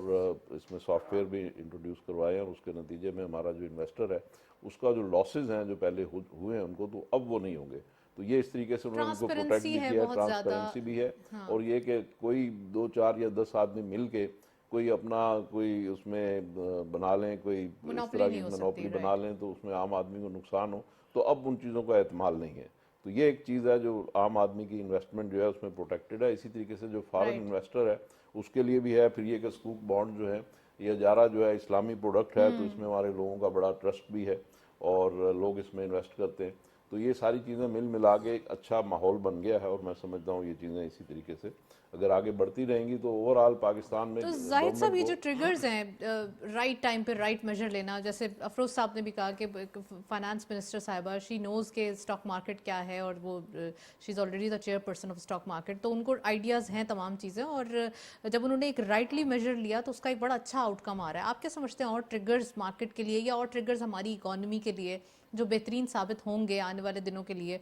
इसमें सॉफ्टवेयर भी इंट्रोड्यूस करवाए हैं और उसके नतीजे में हमारा जो इन्वेस्टर है उसका जो लॉसेज हैं जो पहले हुए हैं उनको, तो अब वो नहीं होंगे। तो ये इस तरीके से उन्होंने उनको प्रोटेक्ट ट्रांसपेरेंसी भी है किया, बहुत ज्यादा। ट्रांसपेरेंसी भी है। और ये कि कोई 2 4 या 10 आदमी मिल के कोई अपना कोई उसमें बना लें, कोई इस मोनोपोली तरह नहीं की हो सकती, मोनोपोली बना राइट। लें तो उसमें आम आदमी को नुकसान हो, तो अब उन चीज़ों का एतमाल नहीं है। तो ये एक चीज़ है जो आम आदमी की इन्वेस्टमेंट जो है उसमें प्रोटेक्टेड है। इसी तरीके से जो फॉरेन राइट। इन्वेस्टर है उसके लिए भी है। फिर ये कि स्कूक बॉन्ड जो है ये जारा जो है इस्लामी प्रोडक्ट है, तो इसमें हमारे लोगों का बड़ा ट्रस्ट भी है और लोग इसमें इन्वेस्ट करते हैं। तो ये सारी चीज़ें मिल मिला के एक अच्छा माहौल बन गया है और मैं समझता हूँ ये चीज़ें इसी तरीके से अगर आगे बढ़ती रहेंगी तो ओवरऑल पाकिस्तान में तो जाहिद साहब ये गवर्नमेंट जो को ट्रिगर्स हैं राइट टाइम पे राइट मेजर लेना, जैसे अफरोज साहब ने भी कहा कि फाइनेंस मिनिस्टर साहिबा शी नोज़ के स्टॉक मार्केट क्या है और वो she is already the chairperson of stock market, तो उनको आइडियाज़ हैं तमाम चीज़ें और जब उन्होंने एक राइटली मेजर लिया तो उसका एक बड़ा अच्छा आउटकम आ रहा है। आप क्या समझते हैं और ट्रिगर्स मार्केट के लिए या और ट्रिगर्स हमारी इकॉनमी के लिए जो बेहतरीन साबित होंगे आने आने वाले दिनों के लिए?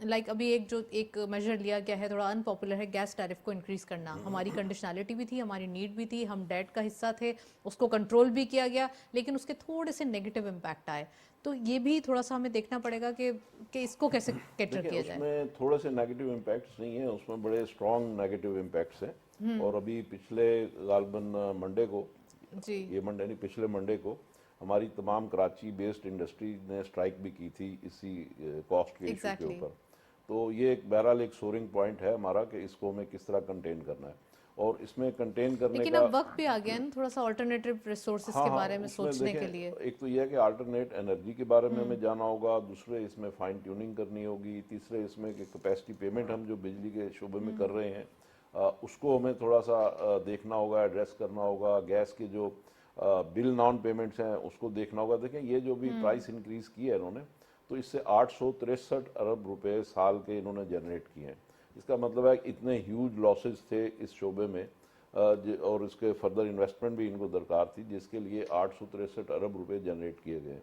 लाइक अभी एक मेजर लिया गया है, थोड़ा अनपॉपुलर है, गैस टैरिफ को इंक्रीज करना। हमारी कंडीशनैलिटी भी थी, हमारी नीड भी थी, हम डेट का हिस्सा थे, उसको कंट्रोल भी किया गया, लेकिन उसके थोड़े से नेगेटिव इम्पैक्ट आए। तो ये भी थोड़ा सा हमें देखना पड़ेगा कि इसको कैसे कैटर देखिए किया जाए। उसमें थोड़े से नेगेटिव इम्पैक्ट्स नहीं है, उसमें बड़े स्ट्रॉन्ग नेगेटिव इम्पैक्ट्स हैं। और अभी पिछले गालबन मंडे को, जी ये मंडे नहीं पिछले मंडे को, हमारी तमाम कराची बेस्ड इंडस्ट्री ने स्ट्राइक भी की थी इसी कॉस्ट के इशू के Exactly. ऊपर। तो ये एक बहरहाल एक सोरिंग पॉइंट है हमारा कि इसको हमें किस तरह कंटेन करना है, और इसमें कंटेन करने लेकिन का अब वक्त भी आ गया है ना थोड़ा सा ऑल्टरनेटिव रिसोर्सेज हाँ के हाँ बारे में उसमें सोचने के देखें, लिए। एक तो यह है कि अल्टरनेट एनर्जी के बारे में हमें जाना होगा, दूसरे इसमें फाइन ट्यूनिंग करनी होगी, तीसरे इसमें कि कैपेसिटी पेमेंट हम जो बिजली के शोबे में कर रहे हैं उसको हमें थोड़ा सा देखना होगा, एड्रेस करना होगा। गैस के जो बिल नॉन पेमेंट्स हैं उसको देखना होगा। देखें ये जो भी प्राइस इंक्रीज की है इन्होंने, तो इससे 863 अरब रुपए साल के इन्होंने जनरेट किए हैं। इसका मतलब है कि इतने ह्यूज लॉसेस थे इस शोबे में, और इसके फर्दर इन्वेस्टमेंट भी इनको दरकार थी, जिसके लिए 863 अरब रुपए जनरेट किए गए।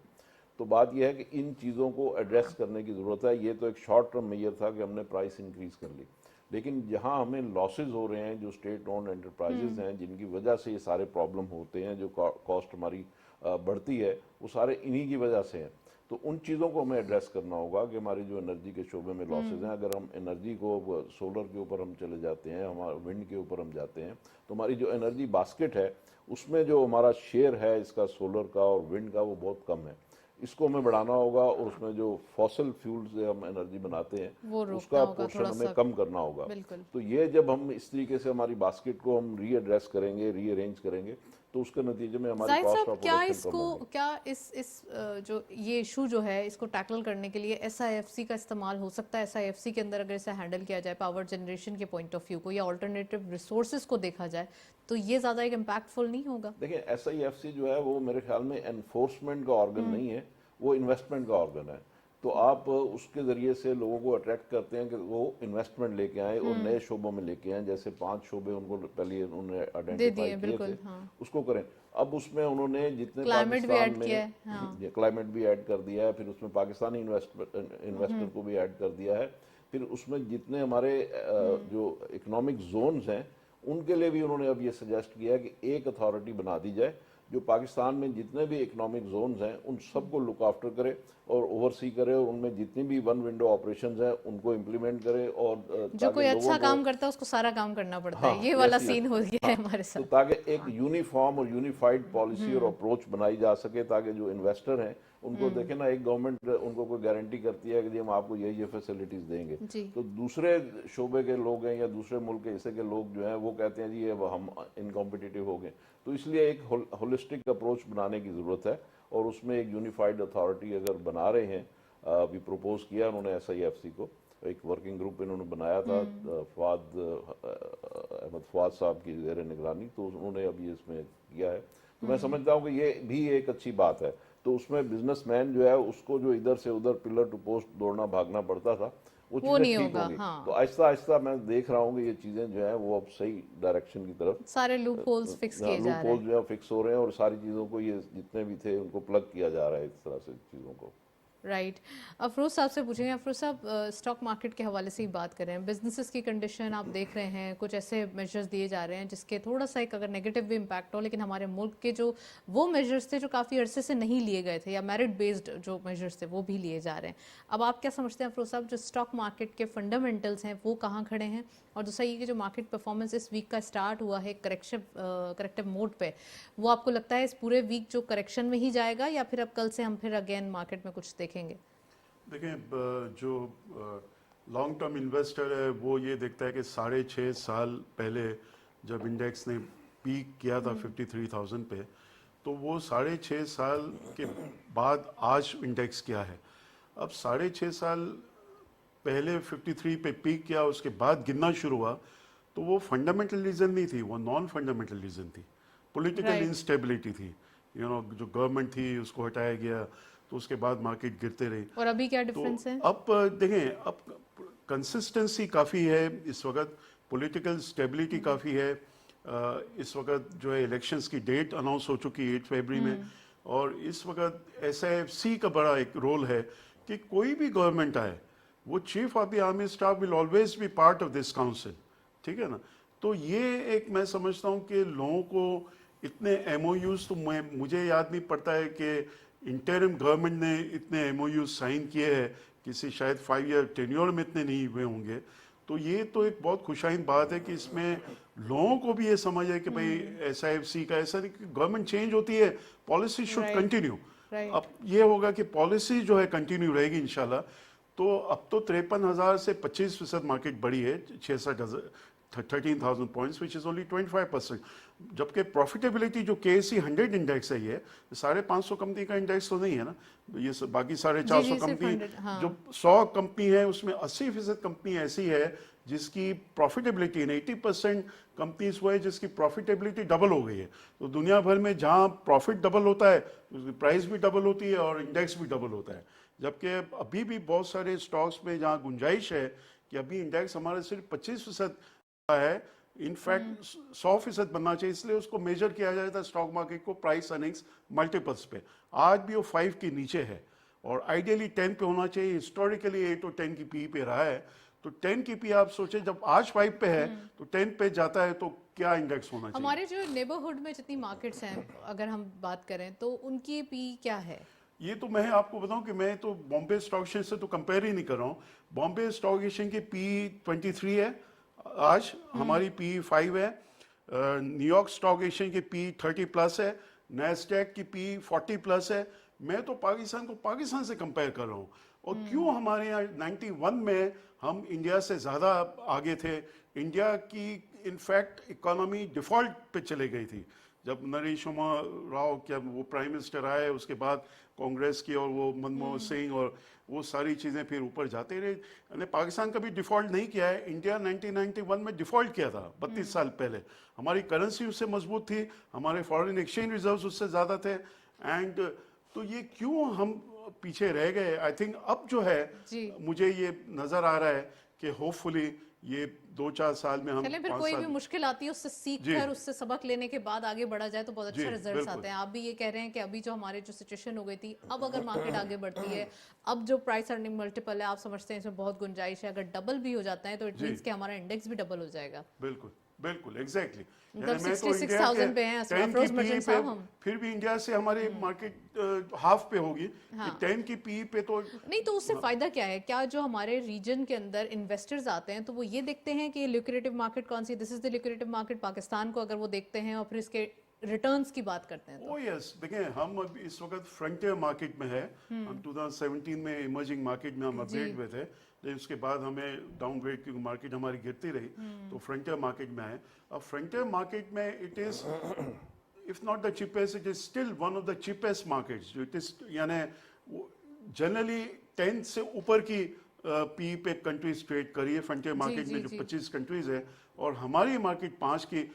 तो बात यह है कि इन चीज़ों को एड्रेस करने की ज़रूरत है। ये तो एक शॉर्ट टर्म मेजर था कि हमने प्राइस इंक्रीज़ कर ली, लेकिन जहां हमें लॉसेस हो रहे हैं, जो स्टेट ओन्ड एंटरप्राइजेज हैं जिनकी वजह से ये सारे प्रॉब्लम होते हैं, जो कॉस्ट हमारी बढ़ती है, वो सारे इन्हीं की वजह से हैं। तो उन चीज़ों को हमें एड्रेस करना होगा कि हमारी जो एनर्जी के शोबे में लॉसेज हैं, अगर हम एनर्जी को सोलर के ऊपर हम चले जाते हैं, हमारा विंड के ऊपर हम जाते हैं, तो हमारी जो एनर्जी बास्केट है उसमें जो हमारा शेयर है इसका सोलर का और विंड का वो बहुत कम है। इसको हमें बढ़ाना होगा, और उसमें जो फॉसिल फ्यूल से हम एनर्जी बनाते हैं वो रोकना उसका होगा पोर्शन थोड़ा हमें सा। कम करना होगा। बिल्कुल। तो ये जब हम इस तरीके से हमारी बास्केट को हम रीएड्रेस करेंगे, रीअरेंज करेंगे, तो उसके नतीजे में हमारी जाहिद कॉस्ट साहब, ऑफ क्या प्रोडक्शन कम इसको होगी। क्या इस जो ये इशू जो है इसको टैकल करने के लिए एसआईएफसी का इस्तेमाल हो सकता है? एसआईएफसी के अंदर अगर इसे हैंडल किया जाए पावर जनरेशन के पॉइंट ऑफ व्यू को, या ऑल्टरनेटिव रिसोर्सेज को देखा जाए, तो ये ज़्यादा एक इम्पैक्टफुल नहीं होगा? देखिए SIFC जो है वो मेरे ख्याल में एनफोर्समेंट का ऑर्गन नहीं है, वो इन्वेस्टमेंट का ऑर्गन है। तो आप उसके ज़रिए से लोगों को अट्रैक्ट करते हैं कि वो इन्वेस्टमेंट लेके आए और नए शोबों में लेके आए। जैसे 5 शोबे उनको पहले उन्होंने दे आइडेंटिफाई दिए, किए बिल्कुल। थे, हाँ, उसको करें। अब उसमें उन्होंने जितने क्लाइमेट भी पाकिस्तान ऐड किया है। हाँ, में क्लाइमेट भी ऐड कर दिया है, फिर उसमें पाकिस्तानी इन्वेस्टर को भी ऐड कर दिया है, फिर उसमें जितने हमारे जो इकोनॉमिक जोन्स हैं उनके लिए भी उन्होंने अब ये सजेस्ट किया है कि एक अथॉरिटी बना दी जाए जो पाकिस्तान में जितने भी इकोनॉमिक जोन्स हैं उन सबको लुक आफ्टर करे और ओवरसी करे, और उनमें जितनी भी वन विंडो ऑपरेशंस हैं उनको इम्प्लीमेंट करे। और जो कोई अच्छा काम करता है उसको सारा काम करना पड़ता हाँ, है, ये वाला yes, yes, सीन हो गया है हमारे तो साथ। ताकि एक यूनिफॉर्म और यूनिफाइड पॉलिसी और अप्रोच बनाई जा सके, ताकि जो इन्वेस्टर हैं उनको देखें ना, एक गवर्नमेंट उनको कोई गारंटी करती है कि जी हम आपको ये फैसिलिटीज देंगे, जी। तो दूसरे शोबे के लोग हैं या दूसरे मुल्क के हिस्से के लोग जो हैं वो कहते हैं जी अब हम इनकॉम्पिटिटिव हो गए। तो इसलिए एक होलिस्टिक अप्रोच बनाने की ज़रूरत है, और उसमें एक यूनिफाइड अथॉरिटी अगर बना रहे हैं, अभी प्रपोज किया उन्होंने SIFC को, एक वर्किंग ग्रुप इन्होंने बनाया था अहमद फवाद साहब की ज़ेर निगरानी, तो उन्होंने अभी इसमें किया है। तो मैं समझता हूँ कि ये भी एक अच्छी बात है। तो उसमें बिजनेसमैन जो है उसको जो इधर से उधर पिलर टू पोस्ट दौड़ना भागना पड़ता था वो वो चीज़ें नहीं ठीक होगा। होंगी। हाँ, तो आहिस्ता आहिस्ता मैं देख रहा हूँ कि ये चीज़ें जो है वो अब सही डायरेक्शन की तरफ, सारे लूप होल्स फिक्स किए जा लूप रहे होल हैं। जो है फिक्स हो रहे हैं, और सारी चीज़ों को ये जितने भी थे उनको प्लग किया जा रहा है इस तरह से चीज़ों को। राइट। अफरोज साहब से पूछेंगे। अफरोज साहब, स्टॉक मार्केट के हवाले से ही बात कर रहे हैं, बिजनेसेस की कंडीशन आप देख रहे हैं, कुछ ऐसे मेजर्स दिए जा रहे हैं जिसके थोड़ा सा एक अगर नेगेटिव भी इम्पैक्ट हो, लेकिन हमारे मुल्क के जो वो मेजर्स थे जो काफ़ी अरसे से नहीं लिए गए थे, या मेरिट बेस्ड जो मेजर्स थे वो भी लिए जा रहे हैं। अब आप क्या समझते हैं अफरोज साहब, जो स्टॉक मार्केट के फंडामेंटल्स हैं वो कहाँ खड़े हैं? और दूसरा ये कि जो मार्केट परफॉर्मेंस इस वीक का स्टार्ट हुआ है करेक्टिव मोड पे, वो आपको लगता है इस पूरे वीक जो करेक्शन में ही जाएगा, या फिर अब कल से हम फिर अगेन मार्केट में कुछ देखेंगे? देखें, जो लॉन्ग टर्म इन्वेस्टर है वो ये देखता है कि 6.5 साल पहले जब इंडेक्स ने पीक किया था 53,000 पे, तो वो 6.5 साल के बाद आज इंडेक्स क्या है। अब 6.5 साल पहले 53 पे पीक किया, उसके बाद गिरना शुरू हुआ, तो वो फंडामेंटल रीज़न नहीं थी, वो नॉन फंडामेंटल रीज़न थी, पॉलिटिकल Right. इंस्टेबिलिटी थी। जो गवर्नमेंट थी उसको हटाया गया, तो उसके बाद मार्केट गिरते रहे। और अभी क्या तो डिफरेंस है? अब देखें, अब कंसिस्टेंसी काफ़ी है इस वक्त, पॉलिटिकल स्टेबिलिटी काफ़ी है। इस वक्त जो है इलेक्शंस की डेट अनाउंस हो चुकी है 8 फरवरी में, और इस वक्त SIFC का बड़ा एक रोल है कि कोई भी गवर्नमेंट आए, वो chief of the army staff will always be part of this council, ठीक है ना। तो ये एक मैं समझता हूँ कि लोगों को इतने एमओयूज, तो मुझे याद नहीं पड़ता है कि इंटरिम गवर्नमेंट ने इतने एमओयूज साइन किए हैं, किसी शायद 5 ईयर टेन्योर में इतने नहीं हुए होंगे। तो ये तो एक बहुत खुशाइन बात है कि इसमें लोगों को भी ये समझ है कि भाई एसआईएफसी का ऐसा नहीं कि गवर्नमेंट चेंज होती है, पॉलिसी शुड कंटिन्यू। अब ये होगा कि पॉलिसी जो है कंटिन्यू रहेगी इंशाल्लाह। तो अब तो 53,000 से 25% मार्केट बढ़ी है, 13,000 पॉइंट्स, विच इज ओनली 25%। जबकि प्रॉफिटेबिलिटी जो केएससी 100 इंडेक्स है, ये 550 कंपनी का इंडेक्स तो नहीं है ना, ये सब बाकी 450 कंपनी, जो 100 कंपनी है उसमें 80% कंपनी ऐसी है जिसकी प्रॉफिटेबिलिटी 80% कंपनीज वो है जिसकी प्रॉफिटेबिलिटी डबल हो गई है। तो दुनिया भर में जहाँ प्रॉफिट डबल होता है उसकी प्राइस भी डबल होती है और इंडेक्स भी डबल होता है। जबकि अभी भी बहुत सारे स्टॉक्स में जहाँ गुंजाइश है कि अभी इंडेक्स हमारा सिर्फ 25% है, इनफैक्ट 100% बनना चाहिए, इसलिए उसको मेजर किया जाता है स्टॉक मार्केट को प्राइस अर्निंग्स मल्टीपल्स पे। आज भी वो 5 के नीचे है और आइडियली 10 पे होना चाहिए। हिस्टोरिकली 8 और 10 की पी पे रहा है, तो 10 की पी आप सोचे जब आज 5 पे है तो 10 पे जाता है तो क्या इंडेक्स होना चाहिए। हमारे जो नेबरहुड में जितनी मार्केट्स हैं अगर हम बात करें तो उनकी पी क्या है? ये तो मैं आपको बताऊं कि मैं तो बॉम्बे स्टॉक एक्सचेंज से तो कंपेयर ही नहीं कर रहा हूँ। बॉम्बे स्टॉक एक्सचेंज की पी 23 है आज, हमारी पी 5 है। न्यूयॉर्क स्टॉक एक्सचेंज की पी 30 प्लस है, नैस्डैक की पी 40 प्लस है। मैं तो पाकिस्तान को पाकिस्तान से कंपेयर कर रहा हूँ। और क्यों हमारे यहाँ 91 में हम इंडिया से ज़्यादा आगे थे। इंडिया की इनफैक्ट इकोनॉमी डिफ़ॉल्ट पे चले गई थी जब नरसिम्हा राव क्या वो प्राइम मिनिस्टर आए, उसके बाद कांग्रेस की और वो मनमोहन सिंह और वो सारी चीज़ें फिर ऊपर जाते रहे। यानी पाकिस्तान कभी डिफ़ॉल्ट नहीं किया है, इंडिया 1991 में डिफ़ॉल्ट किया था 32 साल पहले। हमारी करेंसी उससे मजबूत थी, हमारे फॉरेन एक्सचेंज रिजर्व्स उससे ज़्यादा थे। एंड तो ये क्यों हम पीछे रह गए, आई थिंक अब जो है मुझे ये नज़र आ रहा है कि होपफुली ये 2-4 साल में हम फिर कोई भी मुश्किल आती है उससे सीख कर उससे सबक लेने के बाद आगे बढ़ा जाए तो बहुत अच्छे रिजल्ट्स आते हैं। आप भी ये कह रहे हैं कि अभी जो हमारे जो सिचुएशन हो गई थी, अब अगर मार्केट आगे बढ़ती है, अब जो प्राइस अर्निंग मल्टीपल है आप समझते हैं इसमें बहुत गुंजाइश है। अगर डबल भी हो जाता है तो इट मींस कि हमारा इंडेक्स भी डबल हो जाएगा। बिल्कुल बिल्कुल एग्जैक्टली। मतलब 66,000 पे हैं अफरोज मर्चेंट साहब हम। फिर भी इंडिया से हमारी मार्केट हाफ पे होगी। 10 की पी पे तो नहीं, तो उससे फायदा क्या है? क्या जो हमारे रीजन के अंदर इन्वेस्टर्स आते हैं तो वो ये देखते हैं कि ल्यूक्रेटिव मार्केट कौन सी, this is the lucrative market Pakistan को अगर वो देखते हैं और फिर इसके रिटर्न्स की बात करते हैं तो यस देखिए हम अब इस वक्त फ्रंटियर मार्केट में है। हम 2017 में इमर्जिंग मार्केट में हम अपग्रेड हुए थे, लेकिन उसके बाद हमें डाउनग्रेड क्योंकि मार्केट हमारी गिरती रही तो फ्रंटियर मार्केट में आए। अब फ्रंटियर मार्केट में it is if not the cheapest, it is still one of the cheapest markets. It is यानी जनरली 10 से ऊपर की पी पे कंट्रीज ट्रेड करी है फ्रंटियर मार्केट में, जो 25 कंट्रीज है और हमारी मार्केट 5 की।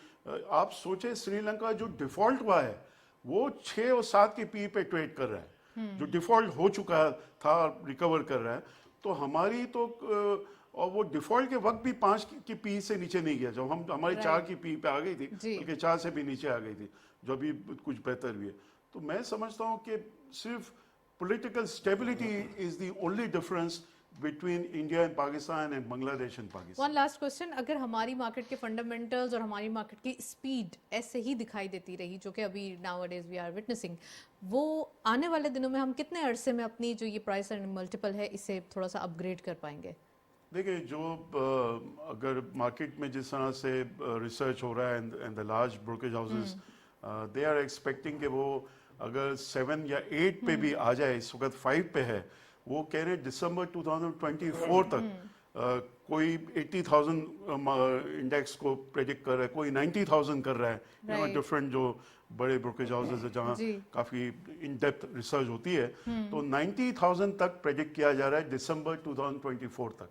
आप सोचे श्रीलंका जो डिफॉल्ट हुआ है वो 6 और 7 की पी पे ट्रेड कर रहा है, जो डिफॉल्ट हो चुका था रिकवर कर रहा है। तो हमारी तो और वो डिफॉल्ट के वक्त भी 5 की पी से नीचे नहीं गया, जब हम हमारी 4 की पी पे आ गई थी, बल्कि 4 से भी नीचे आ गई थी, जो अभी कुछ बेहतर भी है। तो मैं समझता हूँ कि सिर्फ political stability is the only difference between India and Pakistan and Bangladesh and Pakistan. One last question, अगर हमारी मार्केट के फंडामेंटल्स और हमारी मार्केट की स्पीड ऐसे ही दिखाई देती रही जो कि अभी nowadays we are witnessing, वो आने वाले दिनों में हम कितने अरसे में अपनी जो ये प्राइस एंड मल्टीपल है इसे थोड़ा सा अपग्रेड कर पाएंगे? देखिए जो अगर मार्केट में जिस तरह से रिसर्च हो रहा है and the large brokerage houses they are expecting कि वो अगर 7 या 8 पे भी आ जाए, इस वक्त 5 पे है, वो कह रहे हैं दिसंबर 2024 तक कोई 80,000 इंडेक्स को प्रेडिक्ट कर रहा है, कोई 90,000 कर रहा है। डिफरेंट जो बड़े ब्रोकरेज हाउसेस है जहाँ काफी इन डेप्थ रिसर्च होती है, तो 90,000 तक प्रेडिक्ट किया जा रहा है दिसंबर 2024 तक।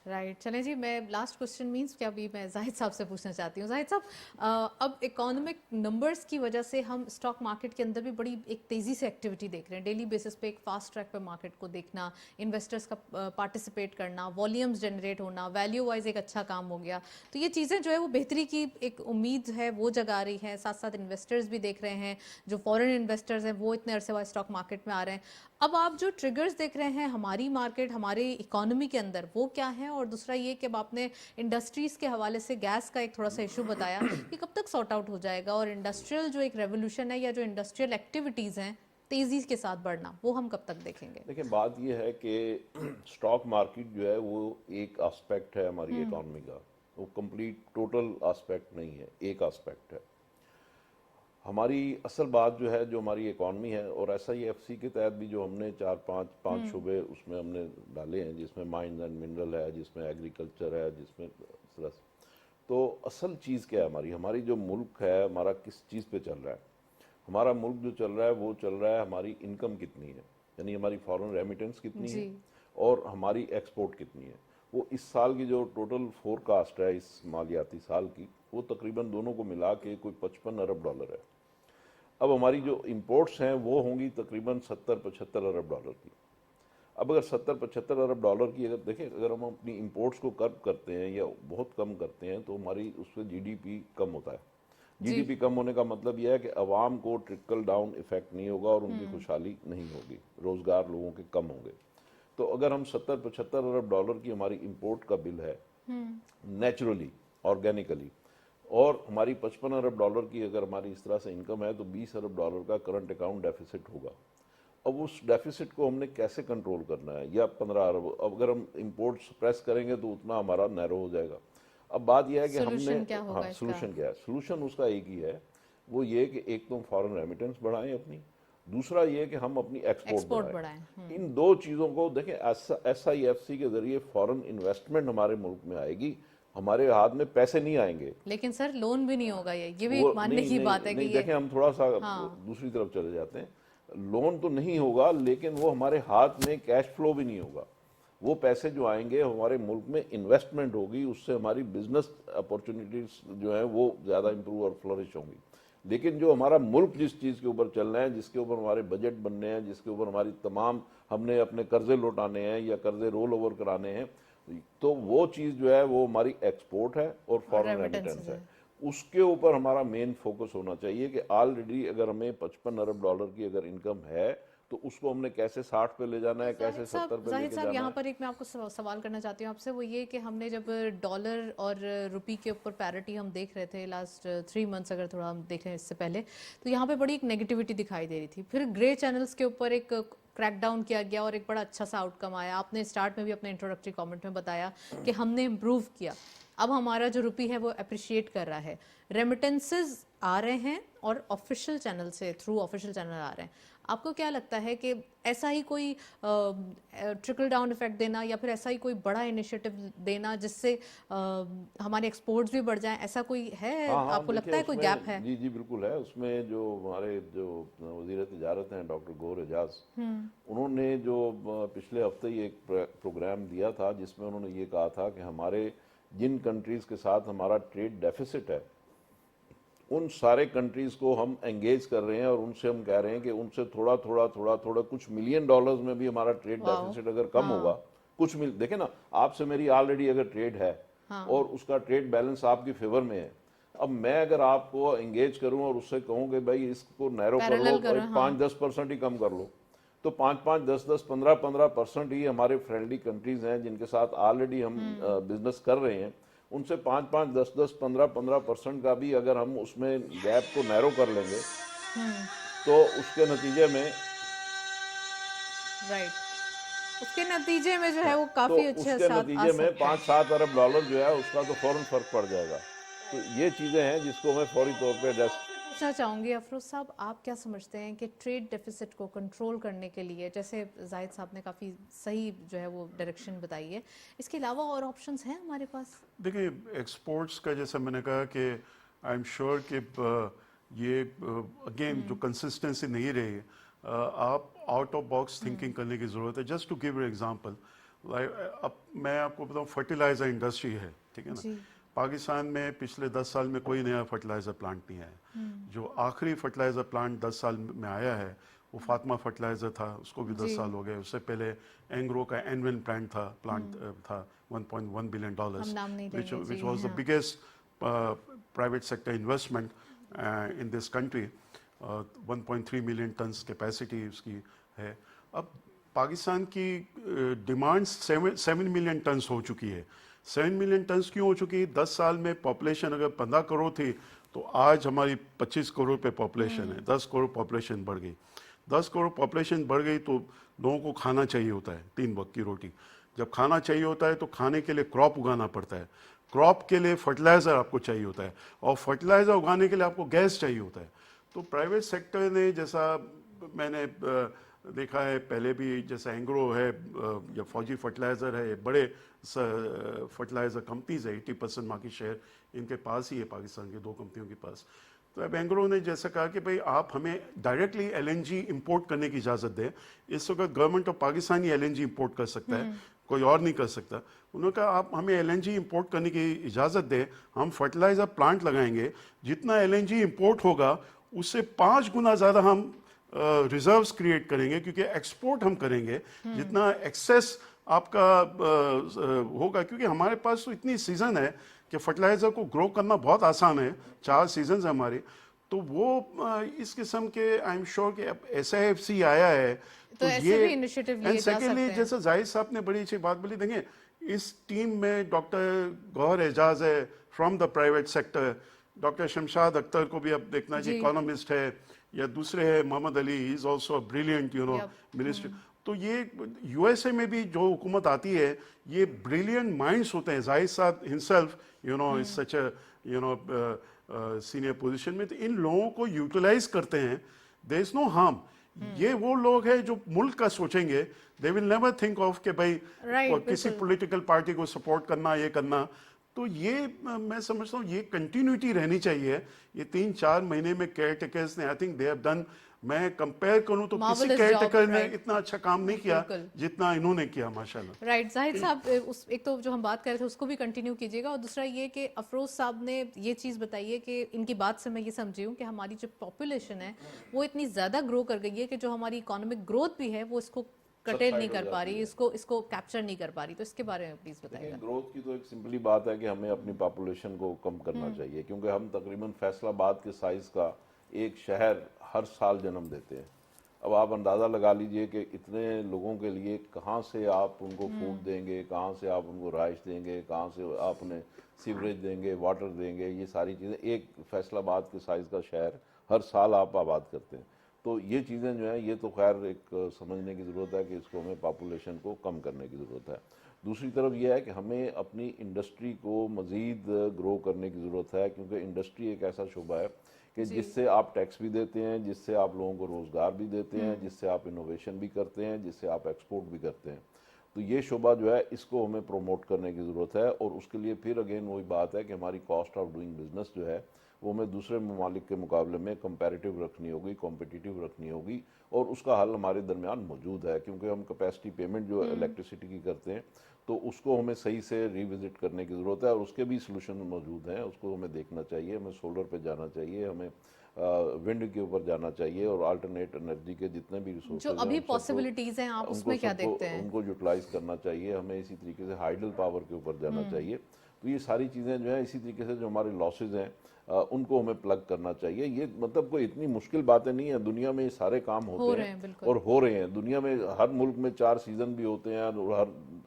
राइट चलें जी, मैं लास्ट क्वेश्चन मींस क्या अभी मैं जाहिद साहब से पूछना चाहती हूँ। जाहिद साहब, अब इकोनॉमिक नंबर्स की वजह से हम स्टॉक मार्केट के अंदर भी बड़ी एक तेज़ी से एक्टिविटी देख रहे हैं। डेली बेसिस पे एक फास्ट ट्रैक पे मार्केट को देखना, इन्वेस्टर्स का पार्टिसिपेट करना, वॉल्यूम्स जनरेट होना, वैल्यू वाइज एक अच्छा काम हो गया। तो ये चीज़ें जो है वो बेहतरी की एक उम्मीद है वो जगा रही है। साथ साथ इन्वेस्टर्स भी देख रहे हैं, जो फॉरेन इन्वेस्टर्स हैं वो इतने अरसे बाद स्टॉक मार्केट में आ रहे हैं। अब आप जो ट्रिगर्स देख रहे हैं हमारी मार्केट, हमारी इकोनॉमी के अंदर, वो क्या है? और दूसरा ये कि अब आपने इंडस्ट्रीज के हवाले से गैस का एक थोड़ा सा इशू बताया कि कब तक सॉर्ट आउट हो जाएगा, और इंडस्ट्रियल जो एक रेवोल्यूशन है या जो इंडस्ट्रियल एक्टिविटीज़ हैं तेज़ी के साथ बढ़ना, वो हम कब तक देखेंगे? देखिए, बात ये है कि स्टॉक मार्केट जो है वो एक एस्पेक्ट है हमारी इकोनॉमी का, वो कंप्लीट टोटल एस्पेक्ट नहीं है, एक एस्पेक्ट है। हमारी असल बात जो है, जो हमारी इकॉनमी है, और SIFC के तहत भी जो हमने चार पांच शुबे उसमें हमने डाले हैं, जिसमें माइंस एंड मिनरल है, जिसमें एग्रीकल्चर है, जिसमें इस तरह से। तो असल चीज़ क्या है हमारी, हमारी जो मुल्क है हमारा किस चीज़ पे चल रहा है? हमारा मुल्क जो चल रहा है वो चल रहा है हमारी इनकम कितनी है, यानी हमारी फॉरेन रेमिटेंस कितनी है और हमारी एक्सपोर्ट कितनी है। वो इस साल की जो टोटल फोरकास्ट है इस मालियाती साल की, वो तकरीबन दोनों को मिला के कोई 55 अरब डॉलर है। अब हमारी जो इंपोर्ट्स हैं वो होंगी तकरीबन 70-75 अरब डॉलर की। अब अगर 70-75 अरब डॉलर की अगर देखें, अगर हम अपनी इंपोर्ट्स को कर्ब करते हैं या बहुत कम करते हैं तो हमारी उससे GDP कम होता है। GDP कम होने का मतलब यह है कि अवाम को ट्रिकल डाउन इफेक्ट नहीं होगा और उनकी खुशहाली नहीं होगी, रोजगार लोगों के कम होंगे। तो अगर हम 70-75 अरब डॉलर की हमारी इंपोर्ट का बिल है नेचुरली, ऑर्गेनिकली, और हमारी 55 अरब डॉलर की अगर हमारी इस तरह से इनकम है तो 20 अरब डॉलर का करंट अकाउंट डेफिसिट होगा। अब उस डेफिसिट को हमने कैसे कंट्रोल करना है? या 15 अरब, अब अगर हम इंपोर्ट सप्रेस करेंगे तो उतना हमारा नैरो हो जाएगा। अब बात यह है कि हमने, क्या होगा इसका? सोल्यूशन क्या है? सोल्यूशन उसका एक ही है, वो ये कि एक तो हम फॉरेन रेमिटेंस बढ़ाएं अपनी, दूसरा ये कि हम अपनी एक्सपोर्ट बढ़ाएं। इन दो चीज़ों को देखें, SIFC के जरिए फॉरेन इन्वेस्टमेंट हमारे मुल्क में आएगी, हमारे हाथ में पैसे नहीं आएंगे। लेकिन सर लोन भी नहीं होगा, ये भी वो एक मानने की बात है कि नहीं, ये देखें हम थोड़ा सा दूसरी तरफ चले जाते हैं। लोन तो नहीं होगा, लेकिन वो हमारे हाथ में कैश फ्लो भी नहीं होगा। वो पैसे जो आएंगे हमारे मुल्क में इन्वेस्टमेंट होगी, उससे हमारी बिजनेस अपॉर्चुनिटीज जो है वो ज़्यादा इंप्रूव और फ्लरिश होंगी। लेकिन जो हमारा मुल्क जिस चीज़ के ऊपर चल रहा है, जिसके ऊपर हमारे बजट बनने हैं, जिसके ऊपर हमारी तमाम हमने अपने कर्जे लौटाने हैं या कर्जे रोल ओवर कराने हैं, तो वो चीज़ जो है वो हमारी एक्सपोर्ट है और फॉरेन रेमिटेंस है। उसके ऊपर हमारा मेन फोकस होना चाहिए कि ऑलरेडी अगर हमें 55 अरब डॉलर की अगर इनकम है तो उसको हमने कैसे 60 पे ले जाना है, कैसे 70 पे लेके जाना है। यहाँ पर एक मैं आपको सवाल करना चाहती हूँ आपसे, वो ये कि हमने जब डॉलर और रुपी के ऊपर पैरिटी हम देख रहे थे लास्ट 3 मंथ्स, अगर थोड़ा हम देखें इससे पहले, तो यहाँ पे बड़ी एक नेगेटिविटी दिखाई दे रही थी। फिर ग्रे चैनल्स के ऊपर एक क्रैकडाउन किया गया और एक बड़ा अच्छा सा आउटकम आया। आपने स्टार्ट में भी अपने इंट्रोडक्टरी कमेंट में बताया कि हमने इम्प्रूव किया, अब हमारा जो रुपी है वो अप्रिशिएट कर रहा है, रेमिटेंसेज आ रहे हैं और ऑफिशियल चैनल से, थ्रू ऑफिशियल चैनल आ रहे हैं। आपको क्या लगता है कि ऐसा ही कोई ट्रिकल डाउन इफेक्ट देना या फिर ऐसा ही कोई बड़ा इनिशिएटिव देना जिससे हमारे एक्सपोर्ट्स भी बढ़ जाएं, ऐसा कोई है? आपको लगता है कोई गैप है? जी जी बिल्कुल है। उसमें जो हमारे जो वज़ीर तिजारत हैं डॉक्टर गौहर एजाज, उन्होंने जो पिछले हफ्ते ही एक प्रोग्राम दिया था जिसमें उन्होंने ये कहा था कि हमारे जिन कंट्रीज़ के साथ हमारा ट्रेड डेफिसिट है उन सारे कंट्रीज़ को हम एंगेज कर रहे हैं और उनसे हम कह रहे हैं कि उनसे थोड़ा थोड़ा कुछ मिलियन डॉलर्स में भी हमारा ट्रेड डेफिसिट अगर कम होगा, कुछ देखें ना, आपसे मेरी ऑलरेडी अगर ट्रेड है और उसका ट्रेड बैलेंस आपकी फेवर में है, अब मैं अगर आपको एंगेज करूं और उससे कहूं कि भाई इसको नैरो कर लो, 5-10% ही कम कर लो, तो 5-5, 10-10, 15-15% ही हमारे फ्रेंडली कंट्रीज हैं जिनके साथ ऑलरेडी हम बिजनेस कर रहे हैं, उनसे 5-5, 10-10, 15-15% का भी अगर हम उसमें गैप को नैरो कर लेंगे तो उसके नतीजे में उसके नतीजे में जो है वो काफी तो अच्छे उसके नतीजे में 5-7 अरब डॉलर जो है उसका तो फौरन फर्क पड़ जाएगा। तो ये चीजें हैं जिसको मैं फौरी तौर पे एड्रेस पूछना चाहूँगी। अफरोज साहब, आप क्या समझते हैं कि ट्रेड डेफिसिट को कंट्रोल करने के लिए, जैसे जाहिद साहब ने काफ़ी सही जो है वो डायरेक्शन बताई है, इसके अलावा और ऑप्शंस हैं हमारे पास? देखिए, एक्सपोर्ट्स का जैसा मैंने कहा कि आई एम श्योर कि ये अगेन जो कंसिस्टेंसी नहीं रही, आप आउट ऑफ बॉक्स थिंकिंग करने की ज़रूरत है। Just to give an example, अब मैं आपको बताऊं, फर्टिलाइजर इंडस्ट्री है, ठीक है ना। जी। पाकिस्तान में पिछले 10 साल में कोई नया फर्टिलाइजर प्लांट नहीं आया। जो आखिरी फर्टिलाइजर प्लांट 10 साल में आया है वो फातिमा फर्टिलाइजर था, उसको भी 10 जी। साल हो गए। उससे पहले एंग्रो का एनविन प्लांट था, $1.1 बिलियन, हम नाम नहीं which लेंगे जी। which was the हाँ। biggest private sector investment in this country. 1.3 million turns capacity उसकी है। अब पाकिस्तान की डिमांड 7 मिलियन टन्स हो चुकी है। 7 मिलियन टन्स क्यों हो चुकी है? 10 साल में पॉपुलेशन अगर 15 करोड़ थी तो आज हमारी 25 करोड़ पे पॉपुलेशन है। 10 करोड़ पॉपुलेशन बढ़ गई। 10 करोड़ पॉपुलेशन बढ़ गई तो लोगों को खाना चाहिए होता है, 3 वक्त की रोटी। जब खाना चाहिए होता है तो खाने के लिए क्रॉप उगाना पड़ता है। क्रॉप के लिए फर्टिलाइज़र आपको चाहिए होता है, और फर्टिलाइज़र उगाने के लिए आपको गैस चाहिए होता है। तो प्राइवेट सेक्टर ने, जैसा मैंने देखा है पहले भी, जैसा एंग्रो है या फौजी फर्टिलाइज़र है, बड़े फर्टिलाइज़र कंपनीज है, 80% मार्केट शेयर इनके पास ही है, पाकिस्तान के 2 कंपनियों के पास। तो अब एंग्रो ने जैसा कहा कि भाई आप हमें डायरेक्टली एलएनजी इंपोर्ट करने की इजाज़त दें। इस वक्त government of Pakistan he LNG import कर सकता है, कोई और नहीं कर सकता। उन्होंने कहा आप हमें एलएनजी इंपोर्ट करने की इजाज़त दें, हम फर्टिलाइज़र प्लांट लगाएंगे, जितना एलएनजी इंपोर्ट होगा उससे 5 गुना ज़्यादा हम रिजर्व्स क्रिएट करेंगे, क्योंकि एक्सपोर्ट हम करेंगे। जितना एक्सेस आपका होगा, क्योंकि हमारे पास तो इतनी सीज़न है कि फर्टिलाइज़र को ग्रो करना बहुत आसान है, 4 सीजन्स है हमारी। तो वो इस किस्म के, आई एम श्योर कि अब SIFC आया है तो ऐसे भी इनिशिएटिव लिए एंड जा सेकेंडली, सकते हैं। जैसे जाहिद साहब ने बड़ी अच्छी बात बोली, देखें इस टीम में डॉक्टर गौहर एजाज है from the private sector, doctor Shamshad Akhtar को भी अब देखना जी, जी। इकोनॉमिस्ट है, या दूसरे है Mohammad Ali, he is also brilliant Yep. Minister. तो ये USA में भी जो हुकूमत आती है, ये ब्रिलियंट माइंड्स होते हैं। जाहिद साहब himself is such a senior position में, तो इन लोगों को यूटिलाइज करते हैं। There is no harm. ये वो लोग हैं जो मुल्क का सोचेंगे। They will never think of कि भाई किसी पॉलिटिकल पार्टी को सपोर्ट करना, ये करना। तो ये मैं समझता हूँ ये कंटिन्यूटी रहनी चाहिए। ये 3-4 महीने में केयर टेकर्स ने, I think they have done, मैं कंपेयर करूं तो किसी केयर टेकर ने इतना अच्छा काम नहीं किया जितना इन्होंने किया, माशाल्लाह। राइट। जाहिद साहब, उस एक तो जो हम बात कर रहे थे उसको भी कंटिन्यू कीजिएगा, और दूसरा ये कि अफरोज साहब ने ये चीज़ बताई है कि इनकी बात से मैं ये समझी हूँ कि हमारी जो पॉपुलेशन है वो इतनी ज़्यादा ग्रो कर गई है कि जो हमारी इकोनॉमिक ग्रोथ भी है वो इसको कटेल नहीं कर पा रही, इसको कैप्चर नहीं कर पा रही। तो इसके बारे में प्लीज बताइएगा। ग्रोथ की तो एक सिंपली बात है कि हमें अपनी पॉपुलेशन को कम करना चाहिए, क्योंकि हम तकरीबन फैसलाबाद के साइज का एक शहर हर साल जन्म देते हैं। अब आप अंदाज़ा लगा लीजिए कि इतने लोगों के लिए कहाँ से आप उनको फूड देंगे, कहाँ से आप उनको राइस देंगे, कहाँ से आप उन्हें सीवरेज देंगे, वाटर देंगे। ये सारी चीज़ें एक फैसलाबाद के साइज़ का शहर हर साल आप आबाद करते हैं। तो ये चीज़ें जो हैं, ये तो खैर एक समझने की ज़रूरत है कि इसको हमें पॉपुलेशन को कम करने की ज़रूरत है। दूसरी तरफ यह है कि हमें अपनी इंडस्ट्री को मज़ीद ग्रो करने की ज़रूरत है, क्योंकि इंडस्ट्री एक ऐसा शुबा है कि जिससे आप टैक्स भी देते हैं, जिससे आप लोगों को रोज़गार भी देते हैं, जिससे आप इनोवेशन भी करते हैं, जिससे आप एक्सपोर्ट भी करते हैं। तो ये शुबा जो है इसको हमें प्रमोट करने की ज़रूरत है, और उसके लिए फिर अगेन वही बात है कि हमारी कॉस्ट ऑफ डूइंग बिजनेस जो है वो हमें दूसरे ममालिक के मुकाबले में कंपैरेटिव रखनी होगी, कॉम्पिटिटिव रखनी होगी, और उसका हल हमारे दरमियान मौजूद है। क्योंकि हम कैपेसिटी पेमेंट जो इलेक्ट्रिसिटी की करते हैं तो उसको हमें सही से रिविजिट करने की ज़रूरत है, और उसके भी सलूशन मौजूद हैं, उसको हमें देखना चाहिए। हमें सोलर पे जाना चाहिए, हमें विंड के ऊपर जाना चाहिए, और अल्टरनेट एनर्जी के जितने भी रिसोर्सेज जो अभी पॉसिबिलिटीज हैं आप उसमें क्या देखते हैं? उनको यूटिलाइज करना चाहिए। हमें इसी तरीके से हाइडल पावर के ऊपर जाना चाहिए। तो ये सारी चीज़ें जो है, इसी तरीके से जो हमारे लॉसेज हैं उनको हमें प्लग करना चाहिए। ये मतलब कोई इतनी मुश्किल बातें नहीं है, दुनिया में ये सारे काम होते हैं और हो रहे हैं। दुनिया में हर मुल्क में 4 सीजन भी होते हैं,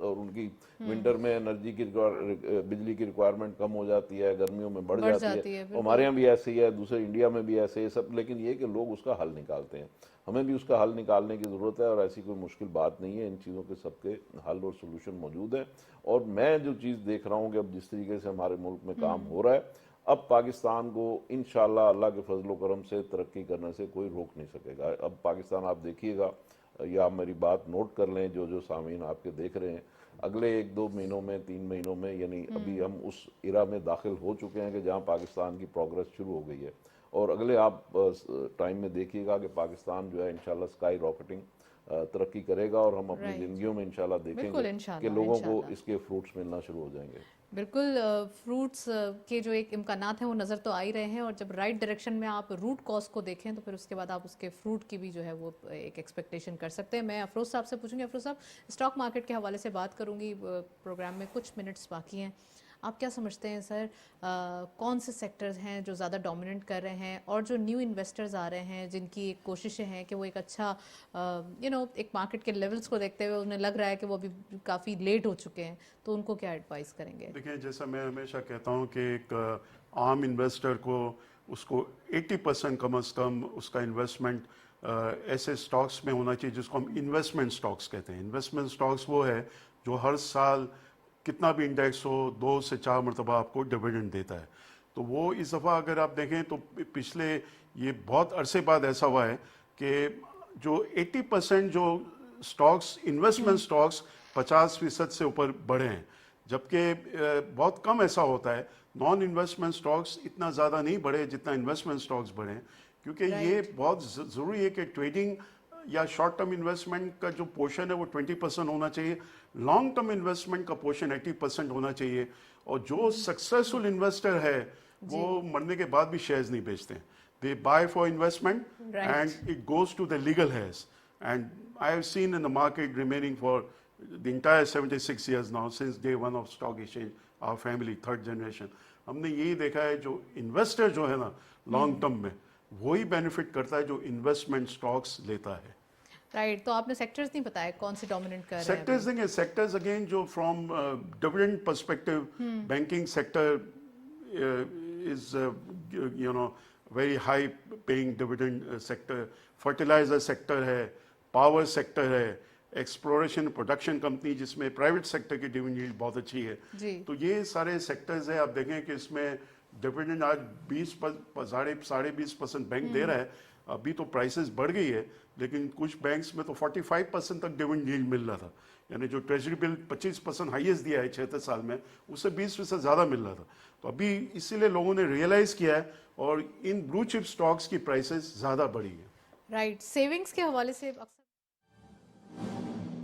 और उनकी विंटर में एनर्जी की बिजली की रिक्वायरमेंट कम हो जाती है, गर्मियों में बढ़ जाती है। हमारे यहाँ भी ऐसे ही है, दूसरे इंडिया में भी ऐसे ही सब। लेकिन ये कि लोग उसका हल निकालते हैं, हमें भी उसका हल निकालने की ज़रूरत है, और ऐसी कोई मुश्किल बात नहीं है। इन चीज़ों के सबके हल और सोल्यूशन मौजूद है। और मैं जो चीज़ देख रहा हूँ कि अब जिस तरीके से हमारे मुल्क में काम हो रहा है, अब पाकिस्तान को इंशाल्लाह अल्लाह के फजल करम से तरक्की करने से कोई रोक नहीं सकेगा। अब पाकिस्तान आप देखिएगा, या आप मेरी बात नोट कर लें, जो सामीन आपके देख रहे हैं, अगले 1-2 महीनों में, 3 महीनों में, यानी अभी हम उस इरा में दाखिल हो चुके हैं कि जहाँ पाकिस्तान की प्रोग्रेस शुरू हो गई है। और अगले आप टाइम में देखिएगा कि पाकिस्तान जो है इंशाल्लाह स्काई रॉकेटिंग तरक्की करेगा और हम अपनी Right. जिंदगियों में इंशाल्लाह बिल्कुल, देखेंगे इंशाल्लाह, कि लोगों को इंशाल्लाह। इसके फ्रूट्स मिलना शुरू हो जाएंगे। बिल्कुल फ्रूट्स के जो एक इम्कानात हैं वो नज़र तो आ ही रहे हैं, और जब राइट डायरेक्शन में आप रूट कॉज को देखें तो फिर उसके बाद आप उसके फ्रूट की भी जो है वो एक एक्सपेक्टेशन कर सकते हैं। मैं अफरोज़ साहब से पूछूंगी। अफरोज़ साहब, स्टॉक मार्केट के हवाले से बात करूंगी, प्रोग्राम में कुछ मिनट्स बाकी हैं। आप क्या समझते हैं सर, कौन से सेक्टर्स हैं जो ज़्यादा डोमिनेट कर रहे हैं, और जो न्यू इन्वेस्टर्स आ रहे हैं जिनकी एक कोशिशें हैं कि वो एक अच्छा एक मार्केट के लेवल्स को देखते हुए उन्हें लग रहा है कि वो अभी काफ़ी लेट हो चुके हैं, तो उनको क्या एडवाइस करेंगे? देखिए, जैसा मैं हमेशा कहता हूँ कि एक आम इन्वेस्टर को उसको 80% कम अज़ कम उसका इन्वेस्टमेंट ऐसे स्टॉक्स में होना चाहिए जिसको हम इन्वेस्टमेंट स्टॉक्स कहते हैं। इन्वेस्टमेंट स्टॉक्स वो है जो हर साल कितना भी इंडेक्स हो 2 से 4 मरतबा आपको डिविडेंड देता है। तो वो इस दफ़ा अगर आप देखें तो पिछले ये बहुत अरसे बाद ऐसा हुआ है कि जो 80% जो स्टॉक्स इन्वेस्टमेंट स्टॉक्स 50% से ऊपर बढ़े हैं, जबकि बहुत कम ऐसा होता है। नॉन इन्वेस्टमेंट स्टॉक्स इतना ज़्यादा नहीं बढ़े जितना इन्वेस्टमेंट स्टॉक्स बढ़े हैं, क्योंकि ये बहुत ज़रूरी है कि ट्रेडिंग या शॉर्ट टर्म इन्वेस्टमेंट का जो पोर्शन है वो 20% होना चाहिए, लॉन्ग टर्म इन्वेस्टमेंट का पोर्शन 80% होना चाहिए। और जो सक्सेसफुल इन्वेस्टर है वो मरने के बाद भी शेयर्स नहीं बेचते हैं। They buy for investment and it goes to the legal heirs, and I have seen in the market remaining for the entire 76 years now since day one of stock exchange, our family, third generation, हमने यही देखा है जो investor जो है ना long term में वही बेनिफिट करता है जो इन्वेस्टमेंट स्टॉक्स लेता है। राइट, तो आपने सेक्टर्स नहीं बताया कौन से डोमिनेट कर रहे हैं सेक्टर्स देंगे, सेक्टर्स अगेन जो from dividend perspective, banking sector is very high paying dividend sector, fertiliser sector है, पावर सेक्टर है, एक्सप्लोरेशन प्रोडक्शन कंपनी जिसमें प्राइवेट सेक्टर की डिविडेंड यील्ड बहुत अच्छी है जी। तो ये सारे सेक्टर्स है। आप देखें कि इसमें डिविडेंड आज 20-20% बैंक दे रहा है। अभी तो प्राइसेस बढ़ गई है, लेकिन कुछ बैंक्स में तो 45% तक डिविडेंड यील्ड मिल रहा था, यानी जो ट्रेजरी बिल 25% हाईएस्ट दिया है 76 साल में, उससे 20% ज़्यादा मिल रहा था। तो अभी इसीलिए लोगों ने रियलाइज़ किया है और इन ब्लू चिप स्टॉक्स की प्राइसेस ज़्यादा बढ़ी है। राइट, सेविंग्स के हवाले से अक्सर